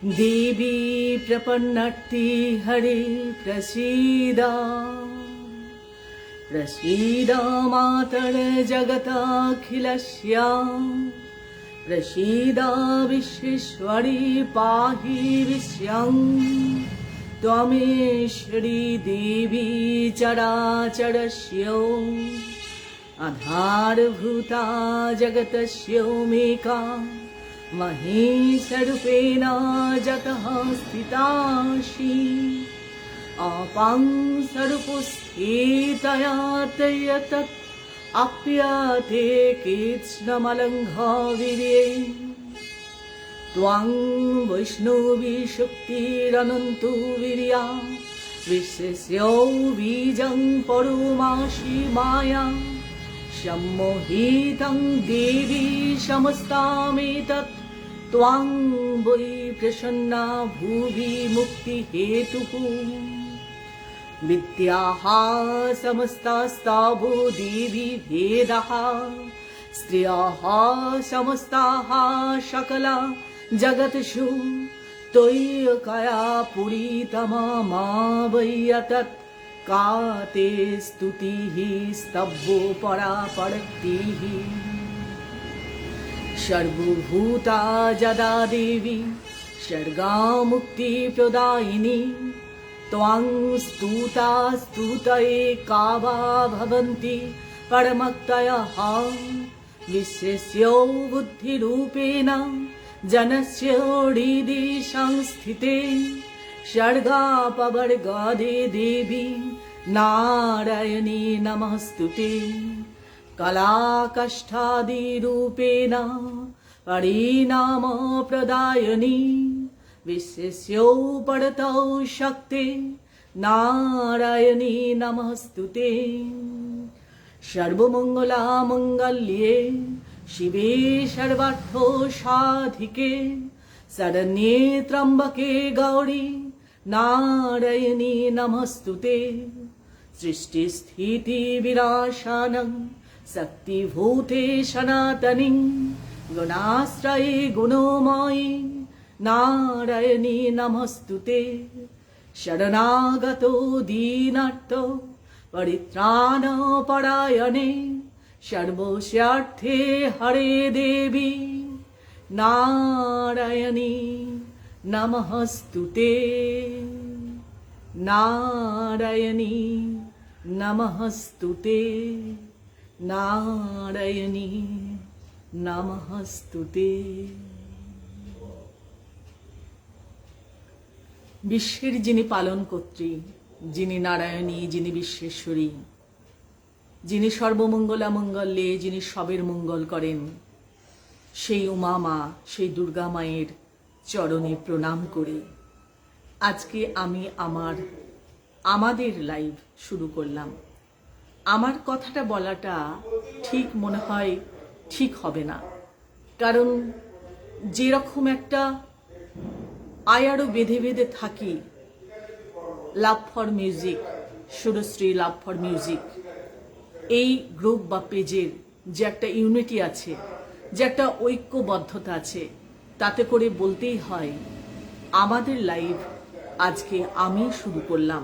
देवी प्रपन्नर्ति हरे प्रसीद प्रसीद मातर जगताखिलस्य प्रसीद विश्वेश्वरी पाहि विश्वं त्वमेश्वरी देवी चराचरस्य आधारभूता जगतस्योमेका महेशरूपेण जगतः स्थितासि अपां स्वरूपस्थितया तत् आप्याते कृत्स्नमलङ्घवीर्ये त्वां वैष्णवी शक्तिरनन्तो वीर्या विश्वस्यो बीजं परुमासि माया सम्मोहितं देवी समस्तामेतत् त्वां वै प्रसन्ना भुवि मुक्तिहेतुः विद्याः समस्तास्तावो देवी भेदः स्त्रियः समस्ताः सकला जगत्सु त्वय्यकया पूरितमा मा वै तत् का ते स्तुतिः स्तब्धो परापरक्तिः सर्वभूता जदा देवी सर्गामुक्तिप्रदायिनी त्वां स्तुता स्तुतये का वा भवन्ति परमक्तयः विश्वस्य बुद्धिरूपेण जनस्य हृदि संस्थिते सर्गापवर्गादे देवी नारायणी नमस्तुते कलाकष्ठादिरूपेण परिणामप्रदायिनी विश्वस्य परतौ शक्ते नारायणी नमस्तुते सर्वमङ्गलामङ्गल्ये शिवे सर्वार्थसाधिके शरण्ये त्र्यम्बके गौरी नारायणी नमस्तुते सृष्टिस्थितिविनाशानं शक्तिभूते सनातनी गुणाश्रये गुणमयी नारायणी नमस्तुते शरणागतो दीनार्तो परित्राणपरायणे सर्वस्यार्थे हरे देवी नारायणी नमस्तुते नारायणी नमस्तुते नारायणी नमस्तुते। বিশ্বের যিনি পালনকর্ত্রী, যিনি নারায়ণী, যিনি বিশ্বেশ্বরী, যিনি সর্বমঙ্গলামঙ্গলে, যিনি সবের মঙ্গল করেন, সেই উমা মা, সেই দুর্গা মায়ের চরণে প্রণাম করে আজকে আমি আমাদের লাইভ শুরু করলাম। আমার কথাটা বলাটা ঠিক মনে হয় ঠিক হবে না, কারণ যেরকম একটা আয়ারও বেঁধে বেঁধে থাকি love for music, Surashree love for music, এই গ্রুপ বা পেজের যে একটা ইউনিটি আছে, যে একটা ঐক্যবদ্ধতা আছে, তাতে করে বলতেই হয় আমাদের লাইভ আজকে আমি শুরু করলাম।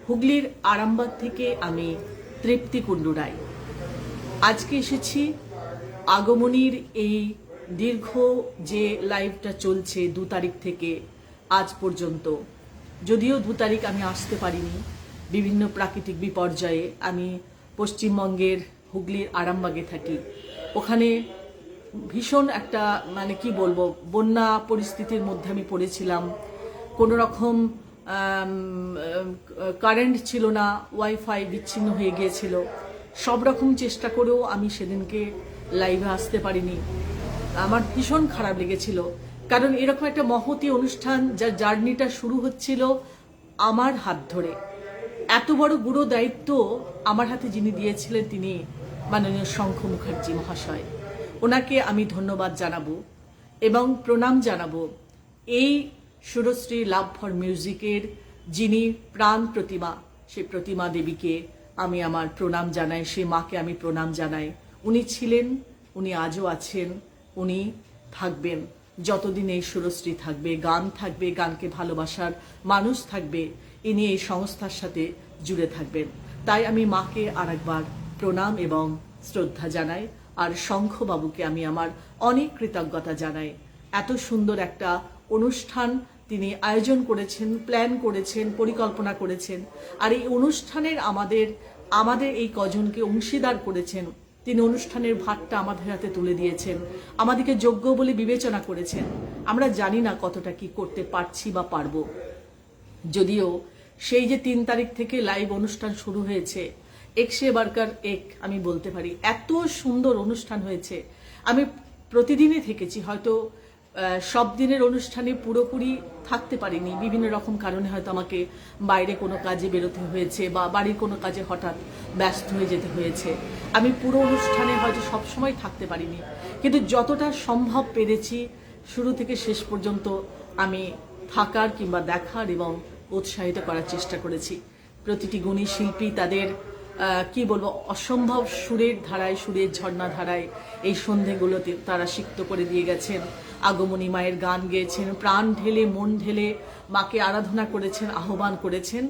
হুগলির আরামবাগ থেকে আমি তৃপ্তি কুণ্ডু রায় আজকে এসেছি আগমনীর এই দীর্ঘ যে লাইভটা চলছে 2 তারিখ থেকে আজ পর্যন্ত, যদিও 2 তারিখ আমি আসতে পারিনি বিভিন্ন প্রাকৃতিক বিপর্যয়ে। আমি পশ্চিমবঙ্গের হুগলির আরামবাগে থাকি, ওখানে ভীষণ একটা মানে কি বলবো বন্যা পরিস্থিতির মধ্যে আমি পড়েছিলাম। কোনো রকম কারেন্ট ছিল না, ওয়াইফাই বিচ্ছিন্ন হয়ে গিয়েছিল। সব রকম চেষ্টা করেও আমি সেদিনকে লাইভে আসতে পারিনি। আমার ভীষণ খারাপ লেগেছিল, কারণ এরকম একটা মহতী অনুষ্ঠান যার জার্নিটা শুরু হচ্ছিল আমার হাত ধরে, এত বড় গুরু দায়িত্ব আমার হাতে যিনি দিয়েছিলেন তিনি মাননীয় শঙ্খ মুখার্জি মহাশয়। ওনাকে আমি ধন্যবাদ জানাবো এবং প্রণাম জানাবো এই সুরশ্রী লাভ ফর মিউজিকের যিনি প্রাণ প্রতিমা, সেই প্রতিমা দেবীকে আমি আমার প্রণাম জানাই, সেই মাকে আমি প্রণাম জানাই। উনি ছিলেন, উনি আজও আছেন, উনি থাকবেন। যতদিন এই সুরশ্রী থাকবে, গান থাকবে, গানকে ভালোবাসার মানুষ থাকবে, ইনি এই সংস্থার সাথে জুড়ে থাকবেন। তাই আমি মাকে আরেকবার প্রণাম এবং শ্রদ্ধা জানাই, আর শঙ্খবাবুকে আমি আমার অনেক কৃতজ্ঞতা জানাই। এত সুন্দর একটা অনুষ্ঠান তিনি আয়োজন করেছেন, প্ল্যান করেছেন, পরিকল্পনা করেছেন, আর এই অনুষ্ঠানের আমাদের এই কজনকে অংশীদার করেছেন। তিনি অনুষ্ঠানের ভারটা আমাদের হাতে তুলে দিয়েছেন, আমাদেরকে যোগ্য বলে বিবেচনা করেছেন। আমরা জানি না কতটা কি করতে পারছি বা পারবো, যদিও সেই যে 3 তারিখ থেকে লাইভ অনুষ্ঠান শুরু হয়েছে, একশে বারকার এক, আমি বলতে পারি এত সুন্দর অনুষ্ঠান হয়েছে। আমি প্রতিদিনই থেকেছি, হয়তো সব দিনের অনুষ্ঠানে পুরোপুরি থাকতে পারিনি, বিভিন্ন রকম কারণে হয়তো আমাকে বাইরে কোনো কাজে বেরোতে হয়েছে বা বাড়ির কোনো কাজে হঠাৎ ব্যস্ত হয়ে যেতে হয়েছে। আমি পুরো অনুষ্ঠানে হয়তো সবসময় থাকতে পারিনি, কিন্তু যতটা সম্ভব পেরেছি শুরু থেকে শেষ পর্যন্ত আমি থাকার কিংবা দেখার এবং উৎসাহিত করার চেষ্টা করেছি। প্রতিটি গুণী শিল্পী তাদের কি বলবো, অসম্ভব সুরের ধারায়, সুরের ঝর্ণা ধারায় এই সন্ধেগুলোতে তারা সিক্ত করে দিয়ে গেছেন। আগমনী মায়ের গান গেয়েছেন, প্রাণ ঢেলে মন ঢেলে মাকে আরাধনা করেছেন, আহ্বান করেছেন।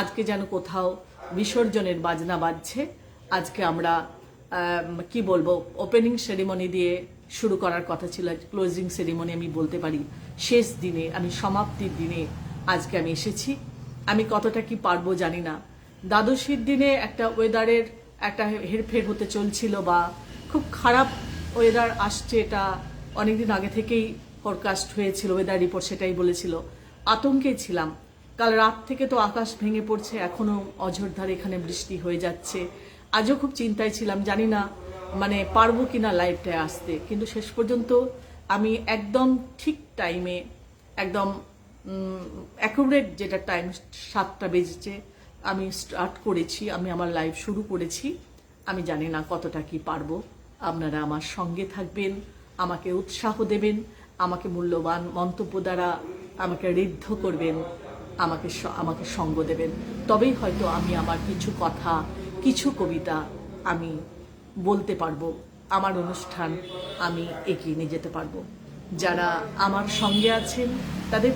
আজকে যেন কোথাও বিসর্জনের বাজনা বাজছে। আজকে আমরা কি বলবো, ওপেনিং সেরিমনি দিয়ে শুরু করার কথা ছিল, ক্লোজিং সেরিমনি আমি বলতে পারি। শেষ দিনে, আমি সমাপ্তির দিনে আজকে আমি এসেছি। আমি কতটা কি পারবো জানি না। দ্বাদশীর দিনে একটা ওয়েদারের একটা হেরফের হতে চলছিল, বা খুব খারাপ ওয়েদার আসছে, এটা অনেকদিন আগে থেকেই ফরকাস্ট হয়েছিল, ওয়েদার রিপোর্ট সেটাই বলেছিল। আতঙ্কে ছিলাম। কাল রাত থেকে তো আকাশ ভেঙে পড়ছে, এখনো অঝোরধারে এখানে বৃষ্টি হয়ে যাচ্ছে। আজও খুব চিন্তায় ছিলাম, জানি না মানে পারবো কিনা লাইভটায় আসতে, কিন্তু শেষ পর্যন্ত আমি একদম ঠিক টাইমে, একদম অ্যাকুরেট যেটা টাইম 7টা বেজেছে আমি স্টার্ট করেছি, আমি আমার লাইভ শুরু করেছি। আমি জানি না কতটা কি পারবো। আপনারা আমার সঙ্গে থাকবেন, আমাকে উৎসাহ দেবেন, আমাকে মূল্যবান মন্তব্য দ্বারা আমাকে ঋদ্ধ করবেন, আমাকে সঙ্গ দেবেন। তবেই হয়তো আমি আমার কিছু কথা, কিছু কবিতা আমি বলতে পারবো, আমার অনুষ্ঠান আমি এগিয়ে নিয়ে যেতে পারবো। যারা আমার সঙ্গে আছেন তাদের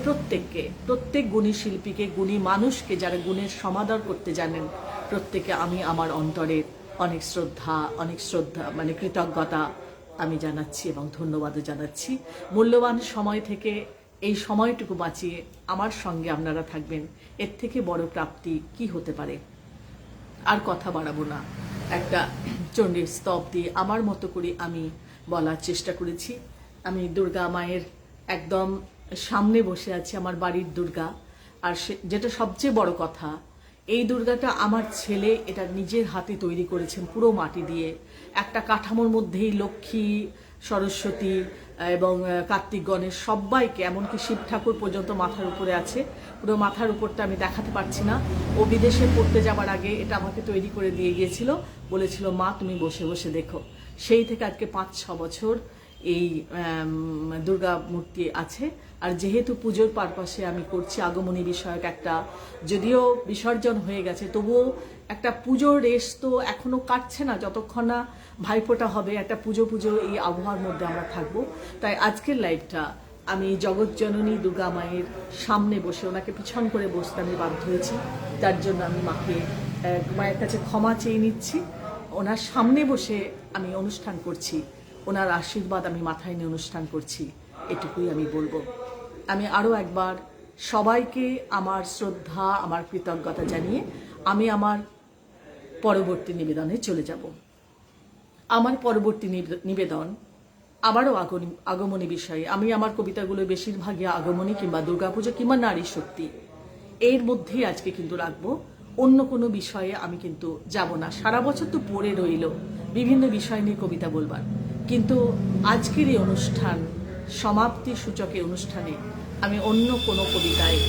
প্রত্যেক গুণী শিল্পীকে, গুণী মানুষকে যারা গুণের সমাদর করতে জানেন, প্রত্যেকে আমি আমার অন্তরের অনেক শ্রদ্ধা মানে কৃতজ্ঞতা আমি জানাচ্ছি এবং ধন্যবাদও জানাচ্ছি। মূল্যবান সময় থেকে এই সময়টুকু বাঁচিয়ে আমার সঙ্গে আপনারা থাকবেন, এর থেকে বড় প্রাপ্তি কি হতে পারে। আর কথা বাড়াবো না, একটা চণ্ডীর স্তব দিয়ে আমার মতো করে আমি বলার চেষ্টা করেছি। আমি দুর্গা মায়ের একদম সামনে বসে আছি, আমার বাড়ির দুর্গা। আর যেটা সবচেয়ে বড় কথা, এই দুর্গাটা আমার ছেলে এটা নিজের হাতে তৈরি করেছেন, পুরো মাটি দিয়ে। একটা কাঠামোর মধ্যেই লক্ষ্মী, সরস্বতী এবং কার্তিক গণেশ সবাইকে, এমনকি শিব ঠাকুর পর্যন্ত মাথার উপরে আছে। পুরো মাথার উপরটা আমি দেখাতে পারছি না। ও বিদেশে পড়তে যাবার আগে এটা আমাকে তৈরি করে দিয়ে গিয়েছিল, বলেছিল মা তুমি বসে বসে দেখো। সেই থেকে আজকে 5-6 বছর এই দুর্গা মূর্তি আছে। আর যেহেতু পুজোর পারপাসে আমি করছি, আগমনী বিষয়ক একটা, যদিও বিসর্জন হয়ে গেছে, তবুও একটা পুজোর রেশ তো এখনো কাটছে না, যতক্ষণ না ভাইফোঁটা হবে। একটা পুজো এই আবহাওয়ার মধ্যে আমরা থাকবো। তাই আজকের লাইভটা আমি জগৎজননী দুর্গা মায়ের সামনে বসে, ওনাকে পিছন করে বসতে আমি বাধ্য হয়েছি, তার জন্য আমি মায়ের কাছে ক্ষমা চেয়ে নিচ্ছি। ওনার সামনে বসে আমি অনুষ্ঠান করছি, ওনার আশীর্বাদ আমি মাথায় নিয়ে অনুষ্ঠান করছি, এটুকুই আমি বলবো। আমি আরও একবার সবাইকে আমার শ্রদ্ধা, আমার কৃতজ্ঞতা জানিয়ে আমি আমার পরবর্তী নিবেদনে চলে যাব। আমার পরবর্তী নিবেদন আবারও আগমনী বিষয়ে। আমি আমার কবিতাগুলো বেশিরভাগই আগমনী কিংবা দুর্গাপুজো কিংবা নারী শক্তি, এর মধ্যেই আজকে কিন্তু রাখবো। অন্য কোনো বিষয়ে আমি কিন্তু যাব না। সারা বছর তো পড়ে রইল বিভিন্ন বিষয় নিয়ে কবিতা বলবার, কিন্তু আজকের এই অনুষ্ঠান, সমাপ্তি সূচকের অনুষ্ঠানে আমি অন্য কোনো কবিতায়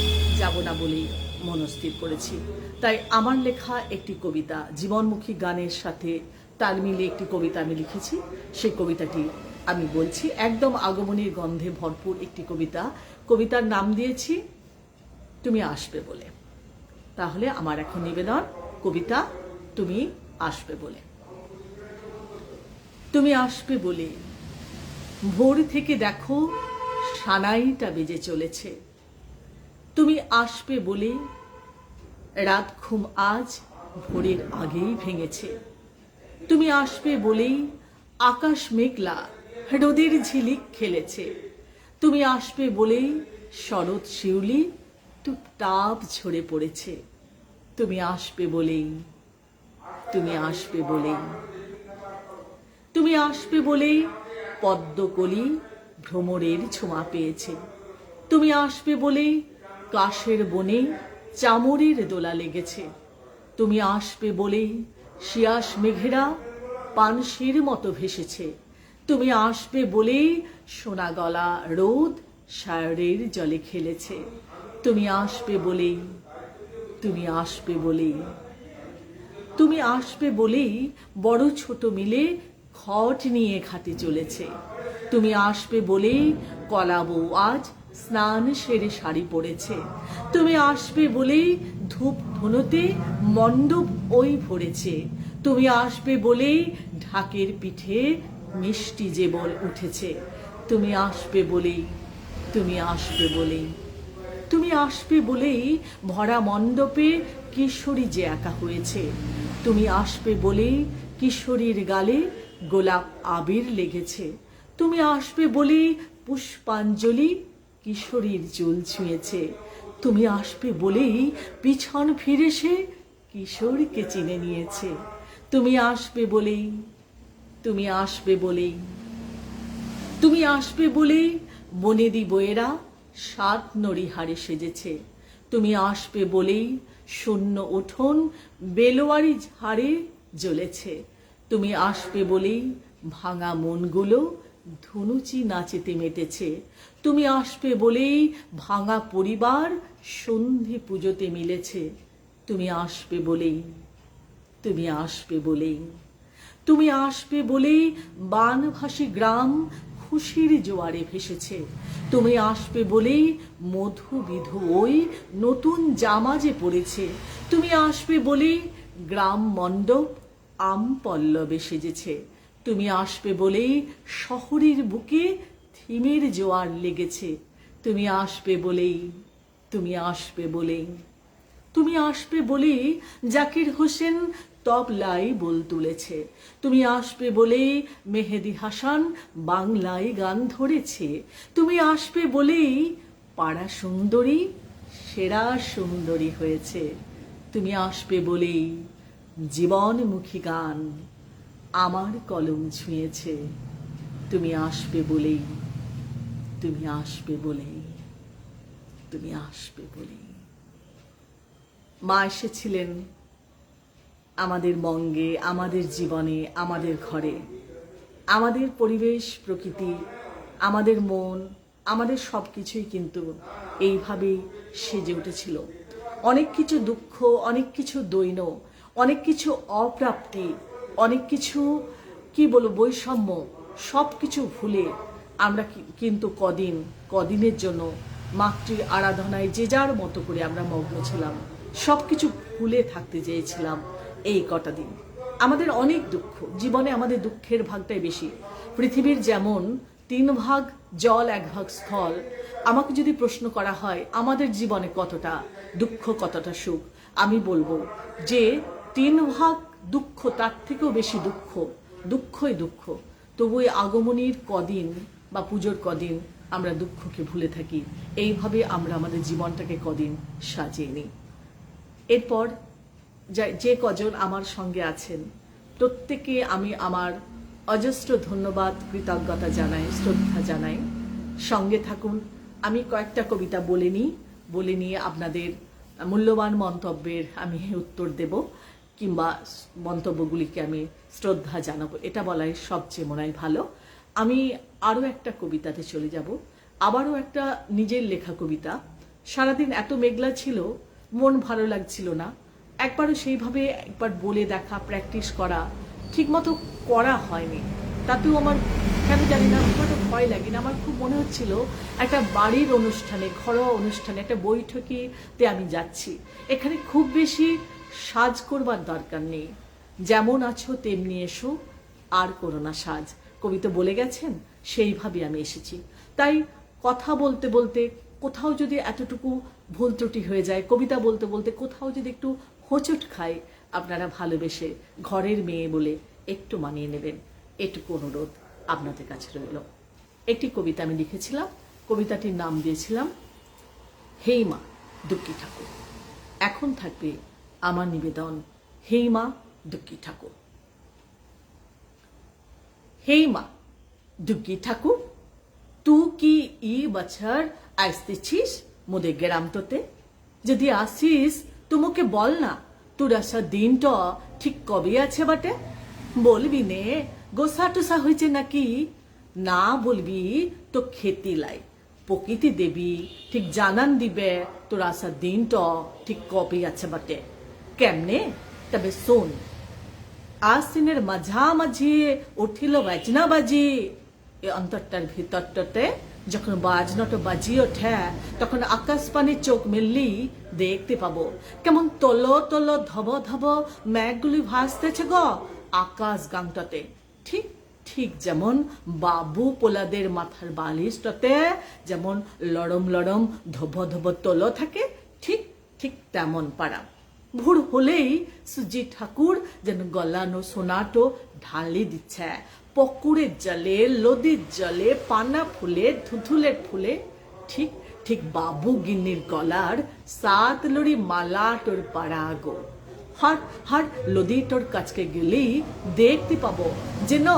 যাব না বলেই মনস্থির করেছি। তাই আমার লেখা একটি কবিতা, জীবনমুখী গানের সাথে তাল মিলিয়ে একটি কবিতা আমি লিখেছি। সেই কবিতাটি আমি বলছি, একদম আগমনীর গন্ধে ভরপুর একটি কবিতা। কবিতার নাম দিয়েছি তুমি আসবে বলে। তাহলে আমার এখন নিবেদন, কবিতা তুমি আসবে বলে। তুমি আসবে বলে ভোর থেকে দেখো সানাইটা বেজে চলেছে। তুমি আসবে বলে রাত ঘুম আজ ভোরের আগেই ভেঙেছে। তুমি আসবে বলেই আকাশ মেঘলা রোদের ঝিলিক খেলেছে। তুমি আসবে বলেই শরৎ শিউলি টুপটাপ ঝরে পড়েছে। তুমি আসবে বলেই, তুমি আসবে বলেই, তুমি আসবে বলেই পদ্মকলি ভ্রমরের ছোঁয়া পেয়েছে। তুমি আসবে বলেই কাশের বনে চামরের দোলা লেগেছে। তুমি আসবে বলেই শিয়াস মেঘেরা পানসির মতো ভেসেছে। তুমি আসবে বলেই সোনা গলা রোদ সায়রের জলে খেলেছে। তুমি আসবে বলেই, তুমি আসবে বলেই, তুমি আসবে বলেই বড় ছোট মিলে ঘট নিয়ে ঘাটে চলেছে। তুমি আসবে বলেই কলা বউ আজ স্নান সেরে শাড়ি পরেছে। তুমি আসবে বলেই ধূপ ধুনোতে মণ্ডপ ওই ভরেছে। তুমি আসবে বলেই ঢাকের পিঠে মিষ্টি জেবল উঠেছে। তুমি আসবে বলেই, তুমি আসবে বলেই, তুমি আসবে বলেই ভরা মণ্ডপে কিশোরী যে একা হয়েছে। তুমি আসবে বলেই কিশোরীর গালে গোলাপ আবির লেগেছে। তুমি আসবে বলেই পুষ্পাঞ্জলি কিশোরীর চুল ছুঁয়েছে। তুমি আসবে বলেই পিছন ফিরে সে কিশোরীকে চিনে নিয়েছে। তুমি আসবে বলেই, তুমি আসবে বলেই, তুমি আসবে বলেই বনেদি বইয়েরা সাত নড়িহারে সেজেছে। তুমি আসবে বলেই শূন্য উঠোন বেলোয়ারি ঝাড়ে জ্বলেছে। তুমি আসবে বলেই ভাঙা মনগুলো ধুনুচি নাচেতে মেতেছে। তুমি আসবে বলেই ভাঙা পরিবার সন্ধি পুজোতে মিলেছে। তুমি আসবে বলেই, তুমি আসবে বলেই, তুমি আসবে বলেই বানভাসী গ্রাম খুশির জোয়ারে ভেসেছে। তুমি আসবে বলেই মধুবিধু ওই নতুন জামা যে পড়েছে। তুমি আসবে বলেই গ্রাম মণ্ডপ আম পল্লবে সেজেছে। তুমি আসবে বলেই শহরের বুকে থিমের জোয়ার লেগেছে। তুমি আসবে বলেই, তুমি আসবে বলেই, তুমি আসবে বলেই জাকির হোসেন তবলায় বোল তুলেছে। তুমি আসবে বলেই মেহেদি হাসান বাংলায় গান ধরেছে। তুমি আসবে বলেই পাড়া সুন্দরী সেরা সুন্দরী হয়েছে। তুমি আসবে বলেই জীবনমুখী গান আমার কলম ছুঁয়েছে। তুমি আসবে বলেই, তুমি আসবে বলেই, তুমি আসবে বলেই। মা এসেছিলেন আমাদের বঙ্গে, আমাদের জীবনে, আমাদের ঘরে। আমাদের পরিবেশ, প্রকৃতি, আমাদের মন, আমাদের সব কিছুই কিন্তু এইভাবেই সেজে উঠেছিল। অনেক কিছু দুঃখ, অনেক কিছু দৈন্য, অনেক কিছু অপ্রাপ্তি, অনেক কিছু কি বলবো বৈষম্য, সব কিছু ভুলে আমরা কিন্তু কদিনের জন্য মাতৃ আরাধনায় যে যার মতো করে আমরা মগ্ন ছিলাম। সব কিছু ভুলে থাকতে চেয়েছিলাম এই কটা দিন। আমাদের অনেক দুঃখ, জীবনে আমাদের দুঃখের ভাগটাই বেশি। পৃথিবীর যেমন 3 ভাগ জল 1 ভাগ স্থল, আমাকে যদি প্রশ্ন করা হয় আমাদের জীবনে কতটা দুঃখ কতটা সুখ, আমি বলবো যে 3 ভাগ দুঃখ, তার থেকেও বেশি দুঃখ, দুঃখই দুঃখ। তবু এই আগমনীর কদিন বা পুজোর কদিন আমরা দুঃখকে ভুলে থাকি। এইভাবে আমরা আমাদের জীবনটাকে কদিন সাজিয়ে নিই। এরপর যে কজন আমার সঙ্গে আছেন প্রত্যেকে আমি আমার অজস্র ধন্যবাদ, কৃতজ্ঞতা জানাই, শ্রদ্ধা জানাই। সঙ্গে থাকুন, আমি কয়েকটা কবিতা বলে নিয়ে আপনাদের মূল্যবান মন্তব্যের আমি উত্তর দেব, কিংবা মন্তব্যগুলিকে আমি শ্রদ্ধা জানাবো, এটা বলাই সবচেয়ে মনে হয় ভালো। আমি আরও একটা কবিতাতে চলে যাব, আবারও একটা নিজের লেখা কবিতা। সারাদিন এত মেঘলা ছিল, মন ভালো লাগছিল না। একবারও সেইভাবে একবার বলে দেখা, প্র্যাকটিস করা ঠিকমতো করা হয়নি। তাতেও আমার কেন জানি না হয়তো ভয় লাগে না। আমার খুব মনে হচ্ছিল একটা বাড়ির অনুষ্ঠানে, ঘরোয়া অনুষ্ঠানে, একটা বৈঠকিতে আমি যাচ্ছি। এখানে খুব বেশি সাজ করবার দরকার নেই। যেমন আছো তেমনি এসো, আর করো না সাজ। কবি তো বলে গেছেন, সেইভাবে আমি এসেছি। তাই কথা বলতে বলতে কোথাও যদি এতটুকু ভুল ত্রুটি হয়ে যায়, কবিতা বলতে বলতে কোথাও যদি একটু হোঁচট খায়, আপনারা ভালোবেসে ঘরের মেয়ে বলে একটু মানিয়ে নেবেন, এটুকু অনুরোধ আপনাদের কাছে রইল। একটি কবিতা আমি লিখেছিলাম, কবিতাটির নাম দিয়েছিলাম হেই মা দুঃখী ঠাকুর। এখন থাকবে আমার নিবেদন, হেই মা দুঃখী ঠাকুর। হেই মা দুঃখী ঠাকুর, তুই কি ই বছর আসতেছিস মোদের গ্রামটোতে? যদি আসিস তোমাকে বল না, তোর আসার দিনটা ঠিক কবে আছে বটে? বলবি নে গোসা টোসা হয়েছে নাকি? না বলবি তো খেতি লাই, প্রকৃতি দেবী ঠিক জানান দিবে তোর আসার দিনটা ঠিক কবে আছে বটে। কেমনে? তবে শোন, আশ্বিনের মাঝামাঝি উঠিল বাজনা বাজি। এ অন্তরটার ভিতরটাতে যখন বাজনাটা বাজিয়ে ওঠে, তখন আকাশ পানে চোখ মেললি দেখতে পাবো কেমন তল তল ধব ধব মেঘগুলি ভাসতেছে গো আকাশ গাংটাতে। ঠিক ঠিক যেমন বাবু পোলাদের মাথার বালিশটাতে যেমন লড়ম লড়ম ধব ধব তল থাকে, ঠিক ঠিক তেমন পাড়া। ভোর হলেই সুজি ঠাকুর যেন গলানো সোনাটো ঢালি দিচ্ছে পুকুরের জলে, নদীর জলে, পানা ফুলে, ধুধুলের ফুলে। ঠিক ঠিক বাবু গিন্নির গলার 7 লড়ি মালা তোর পাড়া গো। হাট হাট নদী তোর কাছকে গেলেই দেখতে পাবো যেন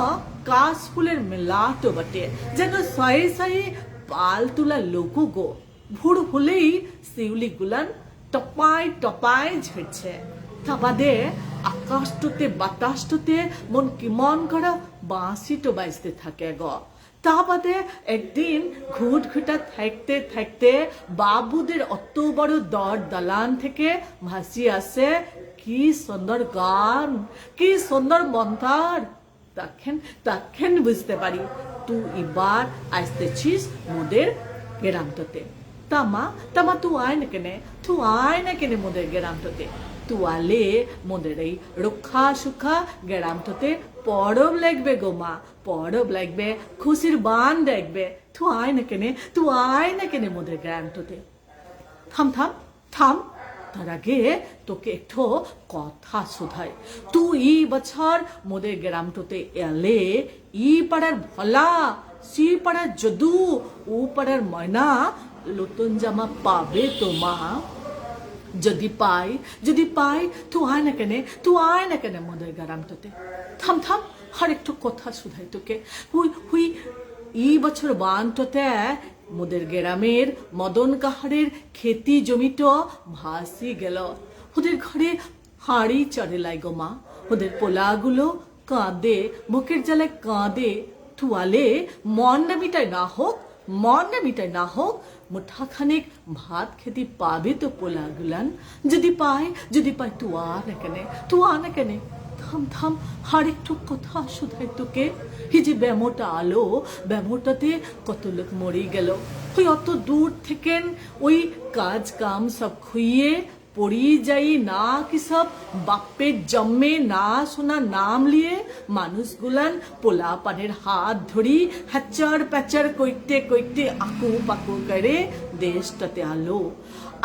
কাশ ফুলের মেলাটো বটে, যেন শয়ে শয়ে পাল তুলা লোকো গো। ভোর হলেই শিউলি গুলান টপায় টপায় ঝরছে। তা বাদে আকাশটোতে বাতাসটোতে মন কিমন করা বাঁশিটো বাজতে থাকে গ। তা বাদে একদিন ঘুট ঘুটা থাকতে থাকতে বাবুদের অত বড় দর দালান থেকে ভাসি আসে কি সুন্দর গান, কি সুন্দর মন্তার। তখন তখন বুঝতে পারি তুই এবার আসতেছিস মোদের গ্রামটাতে। তামা তামা তুই আয় না কেনে মোদের গ্রামটাতে। তুই আলে মোদের এই রক্ষা সুখা গ্রামটাতে পরব লাগবে গো মা, পরব লাগবে, খুশির বান দেখবে। তুই আয় না কেনে মোদের গ্রামটাতে। থাম থাম থাম, তার আগে তোকে একটু কথা শোধাই। তুই ই বছর মোদের গ্রামটোতে এলে ই পাড়ার ভলা, সি পাড়ার যদু, ও পাড়ার ময়না নতুন জামা পাবে তো মা? যদি পাই তুই আয় না কেনে মোদের গ্রামটাতে। থাম থাম, আর একটু কথা শোধাই তোকে। হুই ই বছর বানটাতে মোদের গ্রামের মদন কাহারের খেতি জমিটা ভাসি গেল। ওদের ঘরে হাড়ি চড়ে লাই গো মা, ওদের পোলাগুলো কাঁদে, বুকের জ্বালায় কাঁদে। তুয়ালে মন না মিটাই না হোক মুঠা খানিক ভাত খেতে পাবে তো পোলাগুলান। যদি পাই তুই আ না কেনে। থাম থাম, আর একটু কথা শোধাই তোকে। এই যে ব্যামোটা আলো, ব্যামোটাতে কত লোক মরে গেল। ওই অত দূর থেকেন ওই কাজ কাম সব খুইয়ে পড়ি যাই না কি সব বাপের জন্মে না শোনা নাম লিয়ে মানুষগুলান পোলা পানের হাত ধরি হ্যাচার প্যাচার কইতে কইতে আকু পাকু করে দেশটাতে আলো।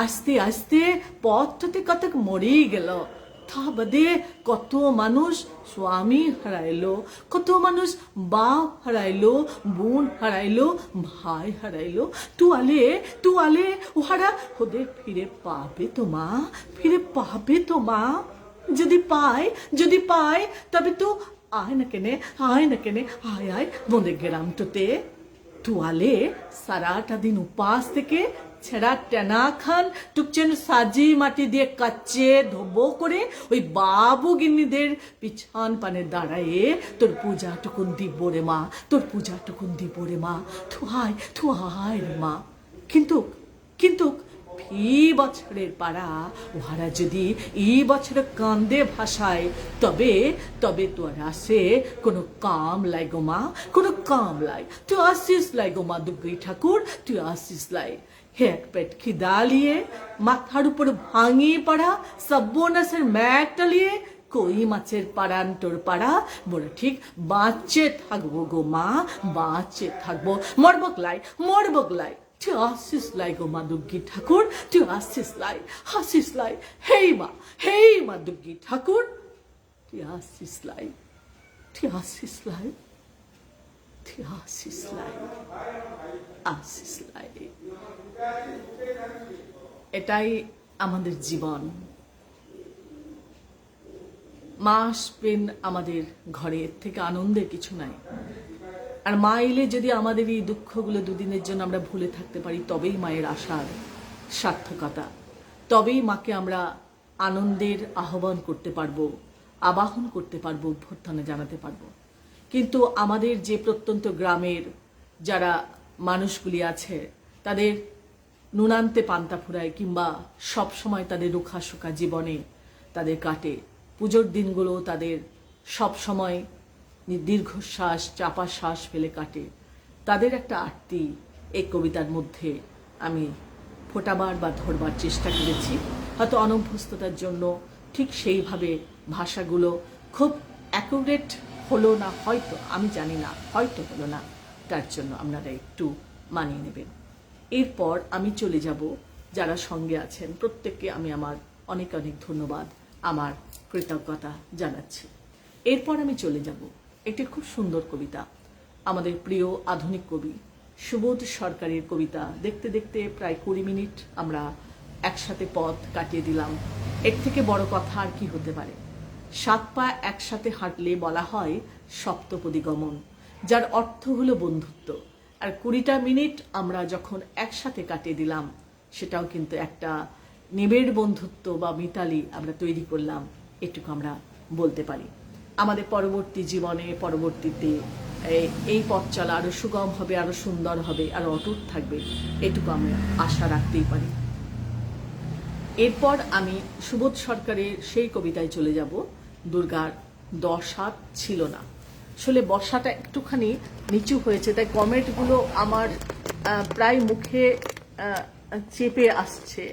আস্তে আস্তে পথটাতে কতক মরেই গেল। তা বাদে কত মানুষ স্বামী হারাইলো, কত মানুষ বাপ হারাইলো, বোন হারাইলো, ভাই হারাইলো। তুই আলে ওহারা ওদের ফিরে পাবে তো মা? যদি পাই তবে তো আয় না কেনে আয় মোদের গ্রামটোতে। তুয়ালে সারাটা দিন উপাস থেকে ছেঁড়া টেনা খান টুকচেন সাজি মাটি দিয়ে কাচ্চে ধোবো করে ওই বাবু গিন্নিদের পিছন পানে দাঁড়ায়ে তোর পূজা টুকুন দিব রে মা, তুই আয় রে মা। কিন্তু ফি বছরের পাড়া ওহারা যদি এই বছরে কান্দে ভাষায় তবে তোর আসে কোনো কাম লাই গো মা, কোনো কাম লাই। তুই আসিস লাই গো মা দুর্গী ঠাকুর, তুই আসিস লাই। এক পেট খিদা লিয়ে মাথার উপর ভাঙিয়ে পড়া সব্বনাশের ম্যাগটা লিয়ে কই মাছের পাড়ান তোর পাড়া, বলে ঠিক বাঁচে থাকবো গো মা, বাঁচে থাকবো, মরবগলাই তুই আসিস লাই গো মা দুর্গী ঠাকুর, তুই আসিস লাই, হাসিস লাই, হেই মা দুর্গী ঠাকুর, তুই আসিস লাই, তুই আসিস লাই, তুই আসিস লাই, আসিস লাই। এটাই আমাদের জীবন। মা আসবেন আমাদের ঘরে, এর থেকে আনন্দের কিছু নাই। আর মা এলে যদি আমাদের এই দুঃখগুলো দুদিনের জন্য আমরা ভুলে থাকতে পারি, তবেই মায়ের আশার সার্থকতা, তবেই মাকে আমরা আনন্দের আহ্বান করতে পারবো, আবাহন করতে পারবো, অভ্যর্থনা জানাতে পারবো। কিন্তু আমাদের যে প্রত্যন্ত গ্রামের যারা মানুষগুলি আছে, তাদের নুনান্তে পান্তা ফুরায়, কিংবা সব সময় তাদের রুখা শুকা জীবনে তাদের কাটে। পুজোর দিনগুলো তাদের সব সময় দীর্ঘশ্বাস, চাপা শ্বাস ফেলে কাটে। তাদের একটা আরতি এই কবিতার মধ্যে আমি ফোটাবার বা ধরবার চেষ্টা করেছি। হয়তো অনভ্যস্ততার জন্য ঠিক সেইভাবে ভাষাগুলো খুব অ্যাকুরেট হলো না, হয়তো, আমি জানি না, হয়তো হলো না, তার জন্য আপনারা একটু মানিয়ে নেবেন। এরপর আমি চলে যাব, যারা সঙ্গে আছেন প্রত্যেককে আমি আমার অনেক অনেক ধন্যবাদ, আমার কৃতজ্ঞতা জানাচ্ছি। এরপর আমি চলে যাব একটি খুব সুন্দর কবিতা, আমাদের প্রিয় আধুনিক কবি সুবোধ সরকারের কবিতা। দেখতে দেখতে প্রায় 20 মিনিট আমরা একসাথে পথ কাটিয়ে দিলাম। এর থেকে বড় কথা আর কি হতে পারে? 7 পা একসাথে হাঁটলে বলা হয় সপ্তপদী গমন, যার অর্থ হলো বন্ধুত্ব। আর 20টা মিনিট আমরা যখন একসাথে কাটিয়ে দিলাম, সেটাও কিন্তু একটা নিবিড় বন্ধুত্ব বা মিতালি আমরা তৈরি করলাম, এটুকু আমরা বলতে পারি। আমাদের পরবর্তী জীবনে, পরবর্তীতে এই পথ চলা আরো সুগম হবে, আরো সুন্দর হবে, আরো অটুট থাকবে, এটুকু আমরা আশা রাখতেই পারি। এরপর আমি সুবোধ সরকারের সেই কবিতায় চলে যাব, দুর্গার 10 হাত ছিল না। আসলে বর্ষাটা একটুখানি নিচু হয়েছে, তাই কমেন্টগুলো আমার প্রায় মুখে চেপে আসছে।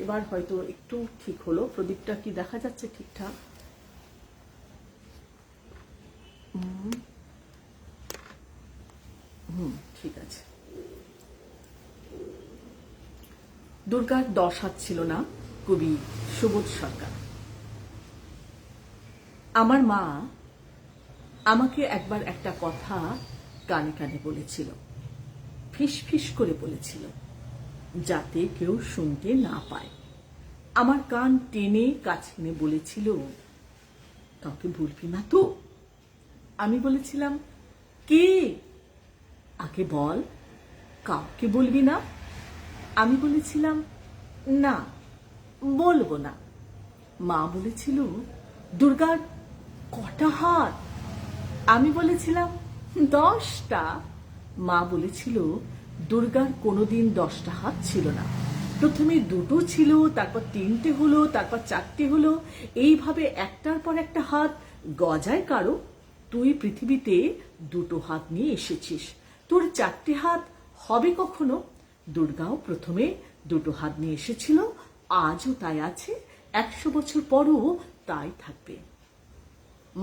এবার হয়তো একটু ঠিক হলো। প্রদীপটা কি দেখা যাচ্ছে ঠিকঠাক? ঠিক আছে। দুর্গার 10 হাত ছিল না, কবি সুবোধ সরকার। আমার মা আমাকে একবার একটা কথা কানে কানে বলেছিল, ফিস ফিস করে বলেছিল, যাতে কেউ শুনতে না পায়। আমার কান টেনে কাছে এনে বলেছিল, কাউকে বলবি না তো? আমি বলেছিলাম, কে? আগে বল, কাউকে বলবি না? আমি বলেছিলাম, না, বলবো না। মা বলেছিল, দুর্গার কটা হাত? আমি বলেছিলাম, 10টা। মা বলেছিল, দুর্গার কোনোদিন 10টা হাত ছিল না। প্রথমে 2টো ছিল, তারপর 3টে হলো, তারপর 4টে হলো, এইভাবে একটার পর একটা হাত গজায় কারো। তুই পৃথিবীতে 2টো হাত নিয়ে এসেছিস, তোর 4টে হাত হবে কখনো? দুর্গাও প্রথমে 2টো হাত নিয়ে এসেছিল, আজও তাই আছে, 100 বছর পরও তাই থাকবে।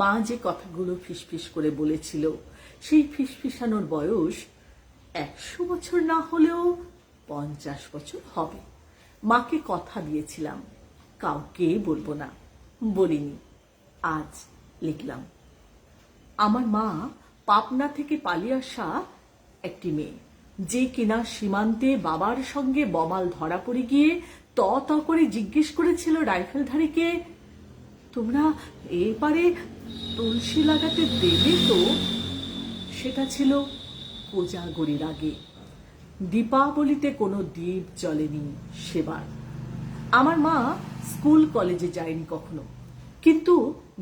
মা যে কথাগুলো ফিসফিস করে বলেছিল, সেই ফিসফিসানোর বয়স 100 বছর না হলেও 50 বছর হবে। মাকে কথা দিয়েছিলাম, কাউকে বলবো না, বলিনি, আজ লিখলাম। আমার মা পাবনা থেকে পালিয়ে আসা একটি মেয়ে, যে কিনা সীমান্তে বাবার সঙ্গে বমাল ধরা পড়ে গিয়ে ত ত করে জিজ্ঞেস করেছিল রাইফেলধারীকে, তোমরা এপারে তুলসী লাগাতে দেবে তো? সেটা ছিল কোজাগরির আগে। দীপাবলিতে কোনো দ্বীপ জ্বলেনি সেবার। আমার মা স্কুল কলেজে যায়নি কখনো, কিন্তু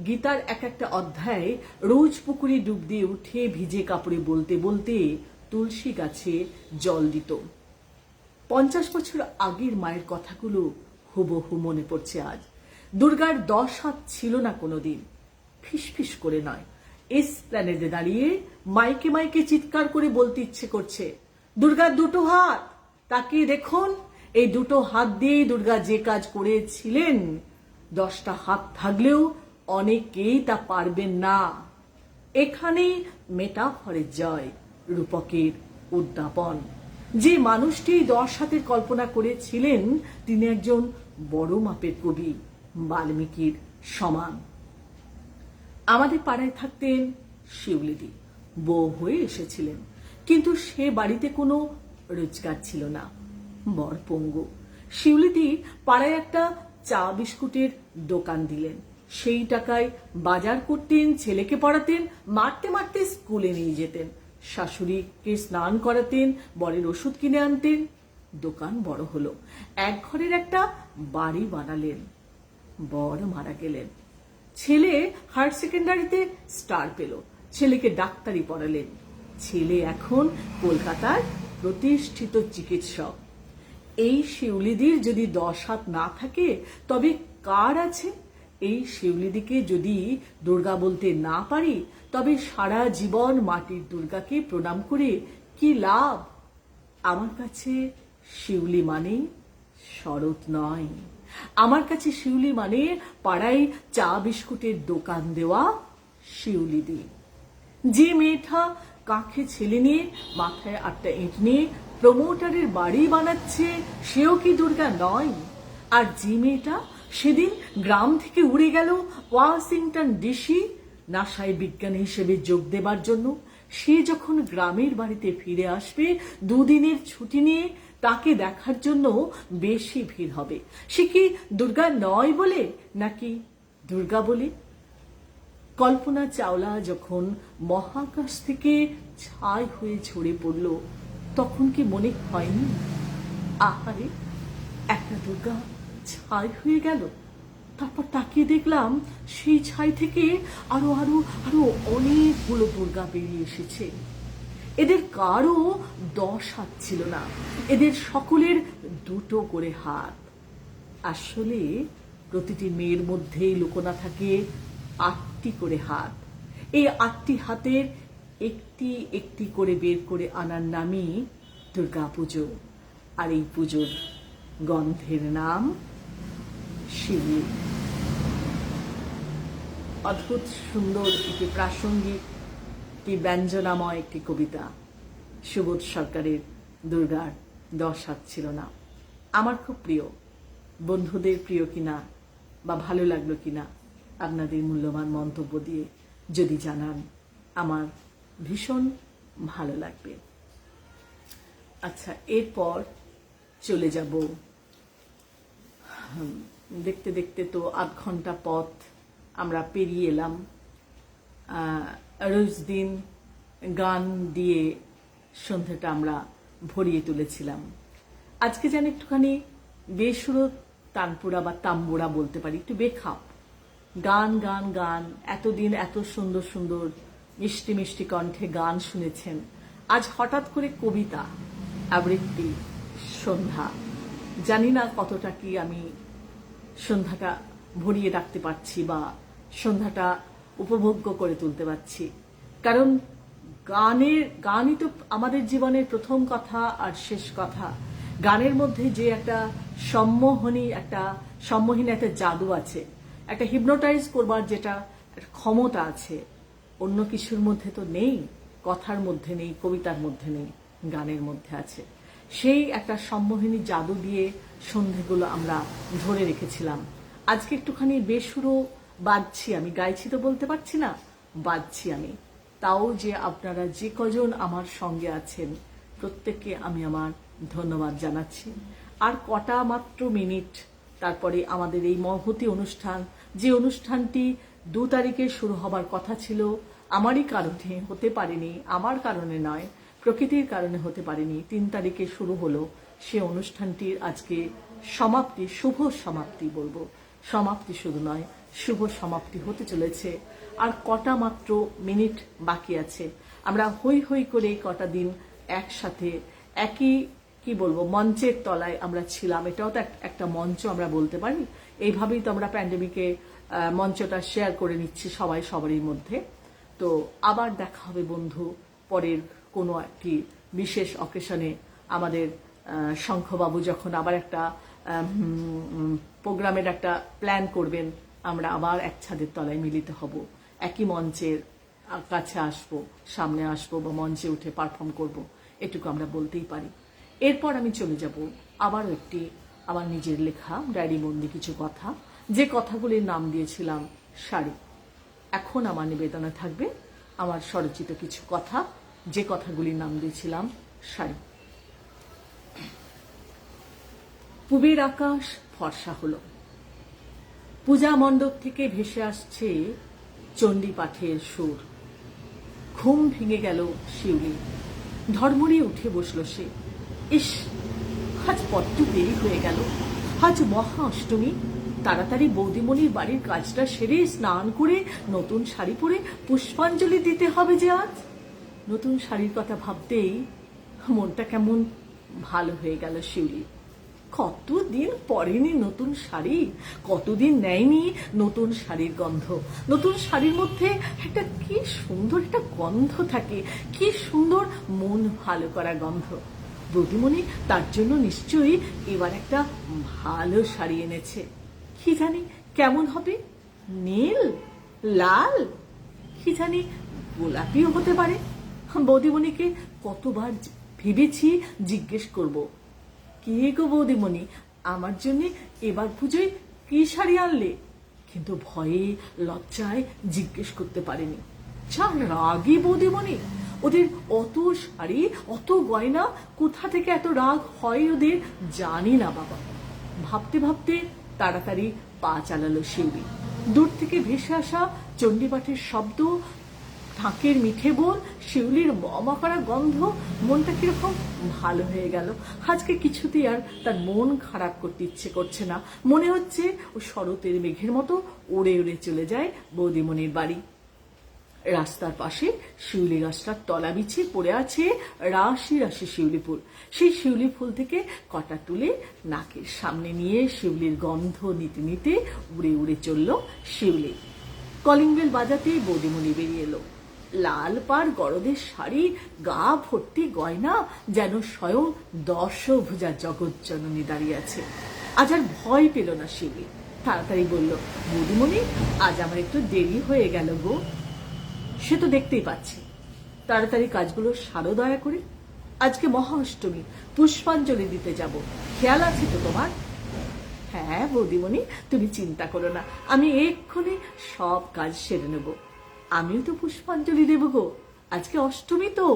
গীতার এক একটা অধ্যায় রোজ পুকুরে ডুব দিয়ে উঠে ভিজে কাপড়ে বলতে বলতে তুলসী গাছে জল দিত। 50 বছর আগের মায়ের কথাগুলো হুবহু মনে পড়ছে আজ। দুর্গার 10 হাত ছিল না কোনোদিন। ফিসফিস করে নয়, এসপ্ল্যানেডে দাঁড়িয়ে মাইকে মাইকে চিৎকার করে বলতে ইচ্ছে করছে, দুর্গার 2টো হাত, তাকিয়ে দেখুন, এই 2টো হাত দিয়েই দুর্গা যে কাজ করেছিলেন 10টা হাত থাকলেও অনেকেই তা পারবেন না। এখানেই মেটাফরের জয়, রূপকের উদ্যাপন। যে মানুষটি 10 হাতের কল্পনা করেছিলেন তিনি একজন বড় মাপের কবি, বাল্মীকির সমান। আমাদের পাড়ায় থাকতেন শিউলিদি, বউ হয়ে এসেছিলেন, কিন্তু সে বাড়িতে কোনো রোজগার ছিল না, বর পঙ্গু। শিউলিদি পাড়ায় একটা চা বিস্কুটের দোকান দিলেন, সেই টাকায় বাজার করতেন, ছেলেকে পড়াতেন, মারতে মারতে স্কুলে নিয়ে যেতেন, শাশুড়িকে স্নান করাতেন, বরের ওষুধ কিনে আনতেন। দোকান বড় হলো, এক ঘরের একটা বাড়ি বানালেন। বর মারা গেলেন, ছেলে হায়ার সেকেন্ডারিতে স্টার পেল, ছেলেকে ডাক্তারি পড়ালেন। ছেলে এখন কলকাতার প্রতিষ্ঠিত চিকিৎসক। এই শিউলিদির যদি 10 হাত না থাকে তবে কার আছে? এই শিউলিদিকে যদি দুর্গা বলতে না পারি তবে সারা জীবন মাটির দুর্গাকে প্রণাম করে কি লাভ? আমার কাছে শিউলি মানে শরৎ নয়, আমার কাছে শিউলি মানে পাড়ায় চা বিস্কুটের দোকান দেওয়া শিউলিদি। যে মেয়েটা কাঁখে ছেলে নিয়ে, মাথায় 8টা ইঁট নিয়ে প্রমোটারের বাড়ি বানাচ্ছে, সেও কি দুর্গা নয়? আর যে মেয়েটা সেদিন গ্রাম থেকে উড়ে গেল ওয়াশিংটন ডিসি নাসায় বিজ্ঞানী হিসেবে যোগ দেবার জন্য, সে যখন গ্রামের বাড়িতে ফিরে আসবে 2 দিনের ছুটি নিয়ে, তাকে দেখার জন্য বেশি ভিড় হবে। সে কি দুর্গা নয় বলে, নাকি দুর্গা বলে? কল্পনা চাওলা যখন মহাকাশ থেকে ছাই হয়ে ঝরে পড়ল, তখন কি মনে হয়নি আহারে একটা দুর্গা ছাই হয়ে গেল? তারপর তাকিয়ে দেখলাম সেই ছাই থেকে আরো আরো আরো অনেকগুলো দুর্গা বেরিয়ে এসেছে। এদের কারো 10 হাত ছিল না, এদের সকলের 2টো করে হাত। আসলে প্রতিটি মেয়ের মধ্যেই লুকোনা থাকে 8টি করে হাত। এই 8টি হাতের একটি একটি করে বের করে আনার নামই দুর্গা পুজো। আর এই পুজোর গন্ধের নাম শিউলি। অদ্ভুত সুন্দর একটি প্রাসঙ্গিক, একটি ব্যঞ্জনাময় একটি কবিতা। সুবোধ সরকারের দুর্গার 10 হাত ছিল না। আমার খুব প্রিয়। বন্ধুদের প্রিয় কিনা বা ভালো লাগলো কিনা আপনাদের মূল্যবান মন্তব্য দিয়ে যদি জানান, আমার ভীষণ ভালো লাগবে। আচ্ছা, এরপর চলে যাব, দেখতে দেখতে তো 8 ঘন্টা পথ আমরা পেরিয়ে এলাম। রোজ দিন গান দিয়ে সন্ধ্যাটা আমরা ভরিয়ে তুলেছিলাম। আজকে যেন একটুখানি বেসুরো তানপুরা বা তাম্বুরা বলতে পারি, একটু বেখাপ গান গান গান। এতদিন এত সুন্দর সুন্দর মিষ্টি মিষ্টি কণ্ঠে গান শুনেছেন, আজ হঠাৎ করে কবিতা আবৃত্তি, সন্ধ্যা। জানি না কতটা কি আমি সন্ধ্যাটা ভরিয়ে রাখতে পারছি বা সন্ধ্যাটা উপভোগ্য করে তুলতে পারছি, কারণ গানই তো আমাদের জীবনের প্রথম কথা আর শেষ কথা। গানের মধ্যে যে একটা সম্মোহনী একটা জাদু আছে, একটা হিপনোটাইজ করবার যেটা ক্ষমতা আছে, অন্য কিছুর মধ্যে তো নেই, কথার মধ্যে নেই, কবিতার মধ্যে নেই, গানের মধ্যে আছে। সেই একটা সম্মোহনী জাদু দিয়ে সন্ধেগুলো আমরা ধরে রেখেছিলাম। আজকে একটুখানি বেসুরো বাজছি, আমি গাইছি তো বলতে পারছি না, বাজছি আমি। তাও যে আপনারা যে কজন আমার সঙ্গে আছেন প্রত্যেককে আমি আমার ধন্যবাদ জানাচ্ছি। আর কটা মাত্র মিনিট, তারপরে আমাদের এই মহতী অনুষ্ঠান, যে অনুষ্ঠানটি 2 তারিখে শুরু হবার কথা ছিল, আমারই কারণে হতে পারেনি, আমার কারণে নয়, প্রকৃতির কারণে হতে পারেনি, 3 তারিখে শুরু হলো। সে অনুষ্ঠানটির আজকে সমাপ্তি, শুভ সমাপ্তি বলবো, সমাপ্তি শুধু নয়, শুভ সমাপ্তি হতে চলেছে। আর কটা মাত্র মিনিট বাকি আছে। আমরা হই হই করে কটা দিন একসাথে একই কি বলবো মঞ্চের তলায় আমরা ছিলাম। এটাও তো একটা মঞ্চ আমরা বলতে পারি। এইভাবেই তো আমরা প্যান্ডেমিকে মঞ্চটা শেয়ার করে নিচ্ছি সবাই সবারই মধ্যে। তো আবার দেখা হবে বন্ধু পরের কোনো একটি বিশেষ অকেশনে। আমাদের শঙ্খবাবু যখন আবার একটা প্রোগ্রামের একটা প্ল্যান করবেন, আমরা আবার এক ছাদের তলায় মিলিত হব, একই মঞ্চের কাছে আসব, সামনে আসব বা মঞ্চে উঠে পারফর্ম করব, এটুকু আমরা বলতেই পারি। এরপর আমি চলে যাব আবারও একটি আমার নিজের লেখা ডায়েরিবন্দি কিছু কথা, যে কথাগুলির নাম দিয়েছিলাম শাড়ি। এখন আমার নিবেদনে থাকবে আমার স্বরচিত কিছু কথা, যে কথাগুলির নাম দিয়েছিলাম শাড়ি। পূবের আকাশ ফর্সা হলো, পূজা মণ্ডপ থেকে ভেসে আসছে চণ্ডী পাঠের সুর। ঘুম ভেঙে গেল শিউলি, ধর্মড়িয়ে উঠে বসল সে। ইস, আজ বড্ড দেরি হয়ে গেল, আজ মহা অষ্টমী। তাড়াতাড়ি বৌদিমণির বাড়ির কাজটা সেরে স্নান করে নতুন শাড়ি পরে পুষ্পাঞ্জলি দিতে হবে যে আজ। নতুন শাড়ির কথা ভাবতেই মনটা কেমন ভালো হয়ে গেল শিউলি। কতদিন পরেনি নতুন শাড়ি, কতদিন নেয়নি নতুন শাড়ির গন্ধ। নতুন শাড়ির মধ্যে একটা কি সুন্দর একটা গন্ধ থাকে, কি সুন্দর মন ভালো করা গন্ধ। বৌদিমণি তার জন্য নিশ্চয়ই এবার একটা ভালো শাড়ি এনেছে। কি জানি কেমন হবে, নীল, লাল, কি জানি গোলাপিও হতে পারে। বৌদিমণিকে কতবার ভেবেছি জিজ্ঞেস করব, কি গো বৌদিমণি, আমার জন্য এবার পুজোয় কি শাড়ি আনলে? কিন্তু ভয়ে লজ্জায় জিজ্ঞেস করতে পারেনি। যা রাগী বৌদিমণি, ওদের অত শাড়ি, অত গয়না, কোথা থেকে এত রাগ হয় ওদের জানি না বাবা। ভাবতে ভাবতে তাড়াতাড়ি পা চালালো শিউলি। দূর থেকে ভেসে আসা চণ্ডীপাঠের শব্দ, ঢাকের মিঠে বোল, শিউলির মমা করা গন্ধ, মনটা কিরকম ভালো হয়ে গেল। আজকে কিছুতেই আর তার মন খারাপ করতে ইচ্ছে করছে না। মনে হচ্ছে ও শরতের মেঘের মতো উড়ে উড়ে চলে যায় বৌদিমণির বাড়ি। রাস্তার পাশে শিউলি গাছটার তলা বিছিয়ে পড়ে আছে রাশি রাশি শিউলি ফুল। সেই শিউলি ফুল থেকে কটা তুলে নাকের সামনে নিয়ে শিউলির গন্ধ নিতে নিতে উড়ে উড়ে চলল শিউলি। কলিং বেল বাজাতেই বৌদিমণি বেরিয়ে এলো। লাল পাড় গরদের শাড়ি, গা ভর্তি গয়না, যেন স্বয়ং দশভুজা জগৎজননী দাঁড়িয়ে আছে। আজ আর ভয় পেল না শিউলি, তাড়াতাড়ি বলল, বৌদিমণি আজ আমার একটু দেরি হয়ে গেল গো। সে তো দেখতেই পাচ্ছি, তাড়াতাড়ি কাজগুলো সারো দয়া করে, আজকে মহা অষ্টমী, পুষ্পাঞ্জলি দিতে যাব, খেয়াল আছে তো তোমার? হ্যাঁ বৌদিমণি, তুমি চিন্তা করো না, আমি এক্ষুনি সব কাজ সেরে নেব। আমিও তো পুষ্পাঞ্জলি দেব গো, আজকে অষ্টমী তো,